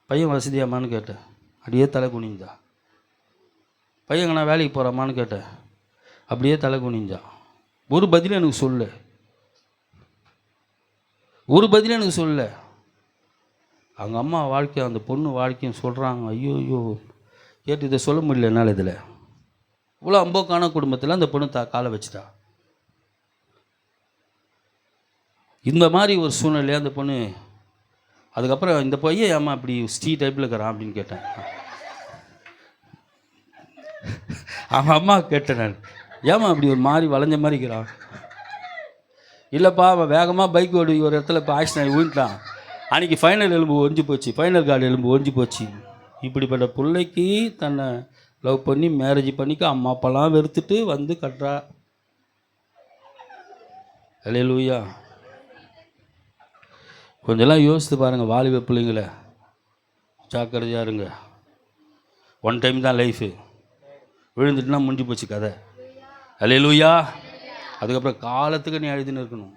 பையன் வசதியாம்மான்னு கேட்டேன். அப்படியே தலை குனிஞ்சா. பையன் நான் வேலைக்கு போகிறாம்மான்னு கேட்டேன். அப்படியே தலை குனிஞ்சா. ஒரு பதிலும் எனக்கு சொல்ல. அவங்க அம்மா வாழ்க்கையும் அந்த பொண்ணு வாழ்க்கையும் சொல்கிறாங்க. ஐயோ கேட்டு இதை சொல்ல முடியல என்னால். இதில் இவ்வளோ அம்போக்கான குடும்பத்தில் அந்த பொண்ணு காலை வச்சுட்டா. இந்த மாதிரி ஒரு சூழ்நிலையாக அந்த பொண்ணு. அதுக்கப்புறம் இந்த பையன் ஏம்மா அப்படி ஸ்டீ டைப்பில் இருக்கிறான் அப்படின்னு கேட்டேன். அவன் அம்மா கேட்டேன் நான், ஏம்மா அப்படி ஒரு மாதிரி வளைஞ்ச மாதிரி இருக்கிறான்? இல்லைப்பா அவன் வேகமாக பைக் ஓடி ஒரு இடத்துல இப்போ ஆக்சிடென்ட் விழுந்துட்டான். அன்றைக்கி ஃபைனல் எலும்பு ஒழிஞ்சு போச்சு, ஃபைனல் கார்டு எலும்பு ஒழிஞ்சு போச்சு. இப்படிப்பட்ட பிள்ளைக்கு தன்னை லவ் பண்ணி மேரேஜ் பண்ணிக்க அம்மா அப்பாலாம் வெறுத்துட்டு வந்து கட்டுறா. அல்லேலூயா. கொஞ்சம்லாம் யோசித்து பாருங்கள், வாலிப பிள்ளைங்களை ஜாக்கிரதையாக இருங்க. ஒன் டைம் தான் லைஃபு, விழுந்துட்டுனா முடிஞ்சு போச்சு கதை. அல்லேலூயா. அதுக்கப்புறம் காலத்துக்கு நீ எழுதின்னு இருக்கணும்.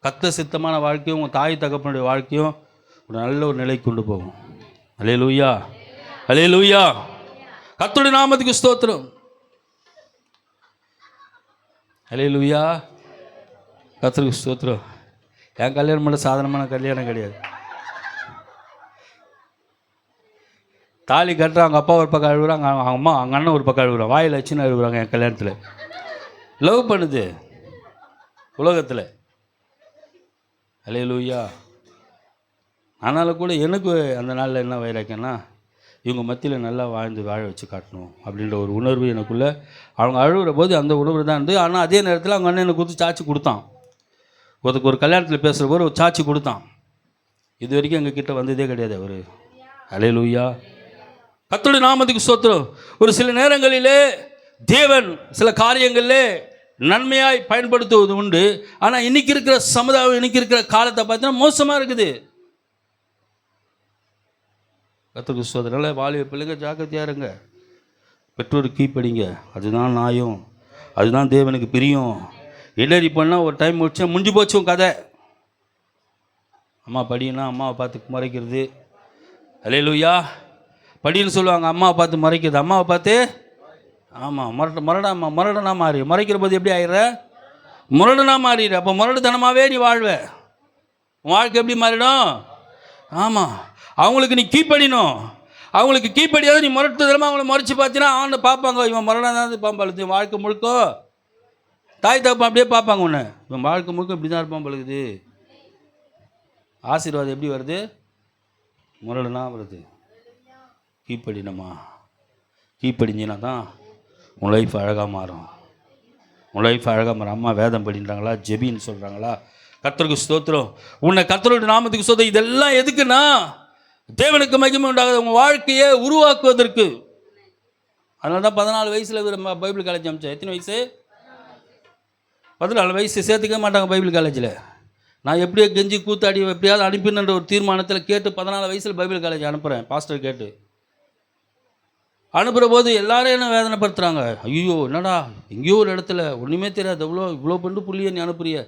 கத்த சித்தமான வாழ்க்கையும் உங்கள் தாய் தகப்பனுடைய வாழ்க்கையும் ஒரு நல்ல ஒரு நிலைக்கு கொண்டு போகும். அல்லேலூயா, அல்லேலூயா. கர்த்தருடைய நாமத்துக்கு ஸ்தோத்திரம். அல்லேலூயா, கர்த்தருக்கு ஸ்தோத்திரம். என் கல்யாணம் மட்டும் சாதாரணமான கல்யாணம் கிடையாது. தாலி கட்டுறாங்க, அவங்க அப்பா ஒரு பக்கம் அழுகுறாங்க, அவங்க அம்மா அவங்க அண்ணன் ஒரு பக்கம் அழுகுறாங்க, வாயில் வச்சுன்னு அழுகுறாங்க. என் கல்யாணத்தில் லவ் பண்ணுது உலகத்தில். அல்லேலூயா. ஆனாலும் கூட எனக்கு அந்த நாளில் என்ன வைராக்கியம்னா, இவங்க மத்தியில் நல்லா வாழ வச்சு காட்டணும் அப்படின்ற ஒரு உணர்வு எனக்குள்ளே. அவங்க அழுகிற போது அந்த உணர்வு தான் இருந்து. ஆனால் அதே நேரத்தில் அவங்க அண்ணன் எனக்கு கொடுத்து சாட்சி கொடுத்தான். ஒரு கல்யாணத்தில் பேசுகிற போது ஒரு சாட்சி கொடுத்தான். இது வரைக்கும் எங்கள் கிட்டே வந்ததே கிடையாது அவர். அல்லேலூயா. கர்த்தருடைய நாமத்துக்கு ஸ்தோத்திரம். ஒரு சில நேரங்களிலே தேவன் சில காரியங்களிலே நன்மையாய் பயன்படுத்துவது உண்டு. ஆனால் இன்றைக்கி இருக்கிற சமுதாயம், இன்றைக்கி இருக்கிற காலத்தை பார்த்தீங்கன்னா மோசமாக இருக்குது. கர்த்தருக்கு ஸ்தோத்திரம். நல்ல வாலிப பிள்ளைங்க ஜாக்கிரதையாக இருங்க. பெற்றோர் கீழ்ப்படிங்க, அதுதான் நியாயம், அதுதான் தேவனுக்கு பிரியம். இடறி பண்ணால் ஒரு டைம் முடிச்சா முடிஞ்சு போச்சும் கதை. அம்மா படினா அம்மாவை பார்த்து மறைக்கிறது. அல்லேலூயா. படின்னு சொல்லுவாங்க, அம்மாவை பார்த்து மறைக்கிறது. அம்மாவை பார்த்து ஆமாம் முரடனா மாறி மறைக்கிற போது எப்படி ஆயிடுற? முரடனா மாறிடு. அப்போ முரடுத்தனமாகவே நீ வாழ்வ. உன் வாழ்க்கை எப்படி மாறிடும்? ஆமாம், அவங்களுக்கு நீ கீழ்ப்படிணும். அவங்களுக்கு கீழ்ப்படியாத நீ முரட்டுத்தனமாக அவங்கள மறைச்சி பார்த்தீங்கன்னா அவனை பார்ப்பாங்க, இவன் முரடாக தான் பாம்பழுது. இவன் வாழ்க்கை முழுக்க தாய் தகப்பன் அப்படியே பார்ப்பாங்க உன்னை, இவன் வாழ்க்கை முழுக்க இப்படி தான் இருப்பான் பழுகுது. ஆசீர்வாதம் எப்படி வருது? முரடுனா வருது. கீழ்ப்படினமா கீழ்ப்படிஞ்சினா தான் உன் லைஃப் அழகாக மாறும். உன் லைஃப் அழகாக மாறும். அம்மா வேதம் படின்றாங்களா, ஜெபின்னு சொல்கிறாங்களா, கர்த்தருக்கு ஸ்தோத்திரம், உன்னை கர்த்தருடைய நாமத்துக்கு ஸ்தோத்திரம். இதெல்லாம் எதுக்குன்னா தேவனுக்கு மகிமை உண்டாகுது, உங்கள் வாழ்க்கையை உருவாக்குவதற்கு. அதனால தான் 14 வயசில் பைபிள் காலேஜ் அமிச்சேன். எத்தனை வயசு? 14 வயசு சேர்த்துக்க மாட்டாங்க பைபிள் காலேஜில். நான் எப்படியோ கெஞ்சி கூத்தாடி எப்படியாவது அனுப்பினுன்ற ஒரு தீர்மானத்தில் கேட்டு 14 வயசில் பைபிள் காலேஜ் அனுப்புகிறேன். பாஸ்டர் கேட்டு அனுப்புகிற போது எல்லாரும் என்ன வேதனைப்படுத்துகிறாங்க. ஐயோ என்னடா எங்கேயோ ஒரு இடத்துல ஒன்றுமே தெரியாது, இவ்வளோ பண்ணு புள்ளியை நீ அனுப்புறிய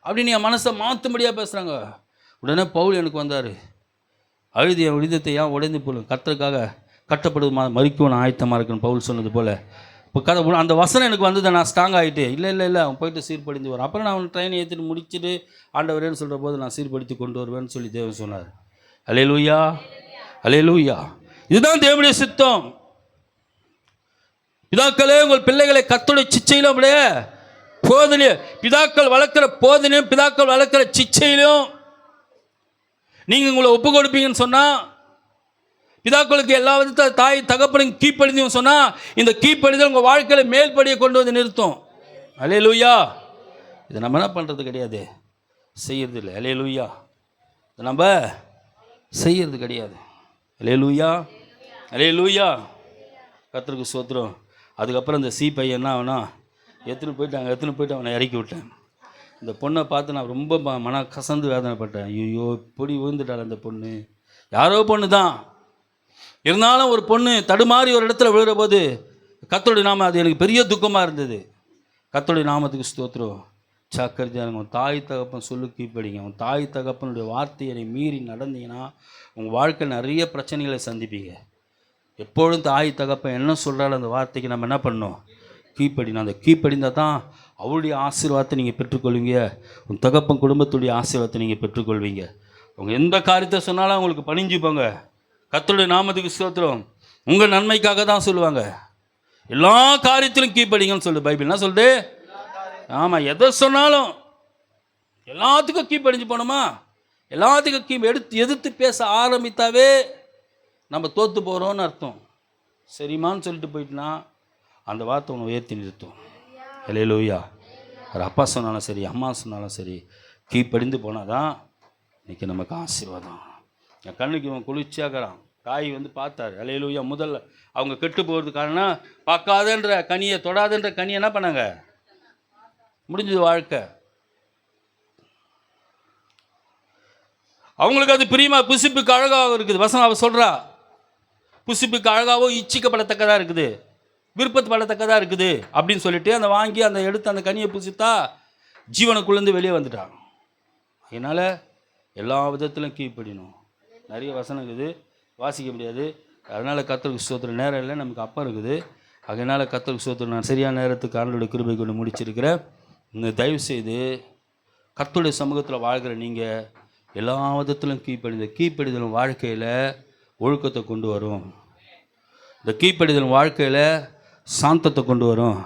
அப்படின்னு என் மனசை மாற்றும்படியாக பேசுகிறாங்க. உடனே பவுல் எனக்கு வந்தார். அழுதி என் விடுதத்தை ஏன் உடைந்து போலும், கர்த்தருக்காக கட்டப்படுது மறிக்கும் நான் ஆயத்தமாக இருக்குன்னு பவுல் சொன்னது போல். இப்போ அந்த வசனம் எனக்கு வந்தது, நான் ஸ்ட்ராங் ஆகிட்டு இல்லை அவன் போயிட்டு சீர்படுத்தி வரும். அப்புறம் நான் அவன் ட்ரெயினை ஏற்றிட்டு முடிச்சுட்டு ஆண்டவரேன்னு சொல்கிற போது நான் சீர்படுத்தி கொண்டு வருவேன்னு சொல்லி தேவன் சொன்னார். அல்லேலூயா, அல்லேலூயா. இதுதான் தேவனுடைய சித்தம். பிதாக்களே உங்கள் பிள்ளைகளை கர்த்தருடைய சிச்சையிலும் அப்படியே போதனையும், பிதாக்கள் வளர்க்குற போதனையும் பிதாக்கள் வளர்க்குற சிச்சையிலும் நீங்கள் உங்களை ஒப்பு கொடுப்பீங்கன்னு சொன்னால், பிதாக்களுக்கு எல்லா விதத்தில் தாய் தகப்பனும் கீழ்ப்படிந்து சொன்னால், இந்த கீழ்ப்படிதல் உங்கள் வாழ்க்கையில் மேல்படியை கொண்டு வந்து நிறுத்தும். அல்லேலூயா. இதை நம்ம என்ன பண்ணுறது கிடையாது, செய்யறது இல்லை. அல்லேலூயா. இதை நம்ம செய்யறது கிடையாது. அல்லேலூயா, அல்லேலூயா. கர்த்தருக்கு ஸ்தோத்திரம். அதுக்கப்புறம் இந்த பையன் என்ன அவனா எடுத்துன்னு போயிட்டு அவனை இறக்கி விட்டேன். இந்த பொண்ணை பார்த்து நான் ரொம்ப மன கசந்து வேதனைப்பட்டேன். ஐயோ இப்படி விழுந்துட்டாள் அந்த பொண்ணு. யாரோ பொண்ணு தான், இருந்தாலும் ஒரு பொண்ணு தடுமாறி ஒரு இடத்துல விழுகிற போது கர்த்தருடைய நாமம், அது எனக்கு பெரிய துக்கமாக இருந்தது. கர்த்தருடைய நாமத்துக்கு ஸ்தோத்திரம். சாக்கரிஜானுங்க, உன் தாய் தகப்பன் சொல்லு கீழ்ப்படிங்க. உன் தாய் தகப்பனுடைய வார்த்தையை மீறி நடந்தீங்கன்னா உங்கள் வாழ்க்கை நிறைய பிரச்சனைகளை சந்திப்பீங்க. எப்பொழுதும் தாய் தகப்பன் என்ன சொல்கிறாலும் அந்த வார்த்தைக்கு நம்ம என்ன பண்ணணும், கீழ்ப்படினோம். அந்த கீழ்ப்படிந்தால் தான் அவருடைய ஆசீர்வாதத்தை நீங்கள் பெற்றுக்கொள்வீங்க. உன் தகப்பன் குடும்பத்துடைய ஆசீர்வாதத்தை நீங்கள் பெற்றுக்கொள்வீங்க. அவங்க எந்த காரியத்தை சொன்னாலும் அவங்களுக்கு பணிஞ்சுப்பாங்க. கர்த்தருடைய நாமத்துக்கு ஸ்தோத்திரம். உங்கள் நன்மைக்காக தான் சொல்லுவாங்க. எல்லா காரியத்திலும் கீழ்ப்படிங்கன்னு சொல்லு பைபிள். என்ன சொல்லுது? ஆமாம், எதை சொன்னாலும் எல்லாத்துக்கும் கீழ்ப்படிஞ்சு போகணுமா? எல்லாத்துக்கும் எதிர்த்து பேச ஆரம்பித்தாவே நம்ம தோற்று போகிறோன்னு அர்த்தம். சரிம்மான்னு சொல்லிட்டு போயிட்டுனா அந்த வார்த்தை உன்னை உயர்த்தி நிறுத்தும். அல்லேலூயா. அது அப்பா சொன்னாலும் சரி, அம்மா சொன்னாலும் சரி, கீழ்ப்படிந்து போனால் தான் இன்றைக்கி நமக்கு ஆசீர்வாதம். என் கண்ணுக்கு இவன் குளிர்ச்சியாகிறான். தாய் பார்த்தார். அல்லேலூயா. முதல்ல அவங்க கெட்டு போகிறது காரணம், பார்க்காதன்ற கனியை தொடாதன்ற கனியை என்ன பண்ணாங்க, முடிஞ்சது வாழ்க்கை. அவங்களுக்கு அது பிரியமா புசிப்புக்கு அழகாக இருக்குது. வசனம் அவ சொல்கிறா, புசிப்புக்கு அழகாகவும் இச்சிக்கப்படத்தக்கதாக இருக்குது, விருப்பப்படத்தக்கதாக இருக்குது அப்படின்னு சொல்லிட்டு அந்த வாங்கி அந்த எடுத்து அந்த கனியை புசித்தா ஜீவனுக்குள்ளேருந்து வெளியே வந்துட்டான். அதனால் எல்லா விதத்திலும் கீழ்ப்படினோம். நிறைய வசனம் இருக்குது, வாசிக்க முடியாது. அதனால் கர்த்தருக்கு ஸ்தோத்திரம். நேரம் இல்லை, நமக்கு அப்பா இருக்குது. அதனால் கர்த்தருக்கு ஸ்தோத்திரம். நான் சரியான நேரத்துக்கு ஆண்டவருடைய கிருபை கொண்டு முடிச்சிருக்கிறேன். இந்த தயவுசெய்து கர்த்தருடைய சமூகத்தில் வாழ்கிற நீங்கள் எல்லா விதத்திலும் கீழ்ப்படிதல் வாழ்க்கையில் ஒழுக்கத்தை கொண்டு வரும். இந்த கீழ்ப்படிதல் வாழ்க்கையில் சாந்தத்தை கொண்டு வரும்.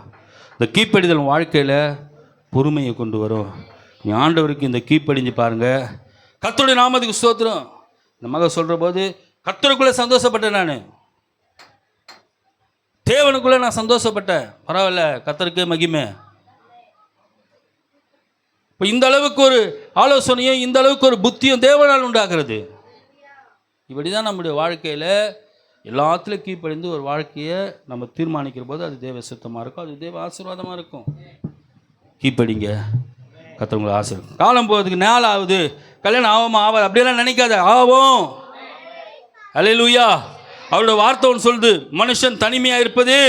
இந்த கீழ்ப்படிதல் வாழ்க்கையில் பொறுமையை கொண்டு வரும். நீ ஆண்டவருக்கு இந்த கீழ்ப்படிஞ்சு பாருங்கள். கர்த்தருடைய நாமத்துக்கு ஸ்தோத்திரம். இந்த மகன் சொல்கிற போது கர்த்தருக்குள்ளே சந்தோஷப்பட்டேன். நான் தேவனுக்குள்ளே நான் சந்தோஷப்பட்டேன். பரவாயில்ல, கர்த்தருக்கே மகிமை. இப்போ இந்த அளவுக்கு ஒரு ஆலோசனையும் இந்த அளவுக்கு ஒரு புத்தியும் தேவனால் உண்டாகிறது. இப்படி தான் நம்முடைய வாழ்க்கையில் எல்லாத்துலேயும் கீழ்ப்படிந்து ஒரு வாழ்க்கையை நம்ம தீர்மானிக்கிற போது அது தேவ சுத்தமாக இருக்கும், அது தேவ ஆசீர்வாதமாக இருக்கும். கீழ்ப்படிங்க, கர்த்தர் ஆசீர்வாதம். காலம் போகிறதுக்கு நாள் ஆகுது, கல்யாணம் ஆகாது அப்படியெல்லாம் நினைக்காத, ஆகும். அல்லேலூயா. அவரோட வார்த்தை ஒன்று சொல்லுது, மனுஷன் தனிமையாக இருப்பது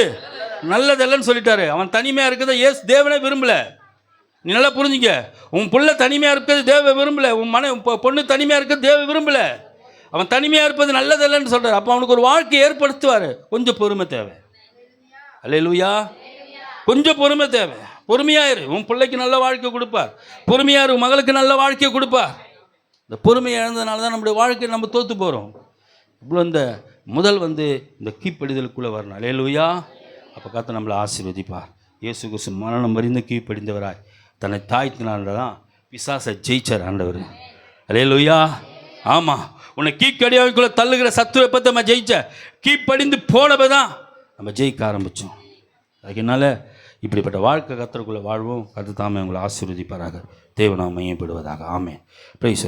நல்லதல்லன்னு சொல்லிட்டாரு. அவன் தனிமையாக இருக்கிறத தேவனே விரும்பலை. நீ நல்லா புரிஞ்சுங்க. உன் பிள்ளை தனிமையாக இருக்கிறது தேவ விரும்பலை. உன் பொண்ணு தனிமையாக இருக்கிறது தேவ விரும்பலை. அவன் தனிமையாக இருப்பது நல்லதல்லன்னு சொல்கிறார். அப்போ அவனுக்கு ஒரு வாழ்க்கை ஏற்படுத்துவார். கொஞ்சம் பொறுமை தேவை. அல்லேலூயா. கொஞ்சம் பொறுமை தேவை. பொறுமையாயிரு. உன் பிள்ளைக்கு நல்ல வாழ்க்கை கொடுப்பார். பொறுமையாயிரு. உன் மகளுக்கு நல்ல வாழ்க்கையை கொடுப்பார். இந்த பொறுமையை இழந்ததுனால தான் நம்முடைய வாழ்க்கையை நம்ம தோற்று போகிறோம். இவ்வளோ இந்த முதல் இந்த கீழ்ப்படிதலுக்குள்ளே வரணும். அல்லேலூயா. அப்போ கர்த்தர் நம்மளை ஆசீர்வதிப்பார். இயேசு கிறிஸ்து மரணம் அறிந்து கீழ்ப்படிந்தவராய் தன்னை தாய்த்தினால தான் பிசாசை ஜெயிச்சார் ஆண்டவர். அல்லேலூயா. ஆமாம், உன்னை கீழ்க்கடியாவுக்குள்ளே தள்ளுகிற சத்துருவை பற்றி நம்ம ஜெயிச்ச கீழ்ப்படிந்து போனப்போ தான் நம்ம ஜெயிக்க ஆரம்பித்தோம். அதுக்குனால இப்படிப்பட்ட வாழ்க்கை கர்த்தருக்குள்ளே வாழ்வோம். கர்த்தர் தாமே உங்களை ஆசீர்வதிப்பாராக. தேவ நாமம் மையப்படுவதாக. ஆமென். பிரைஸ்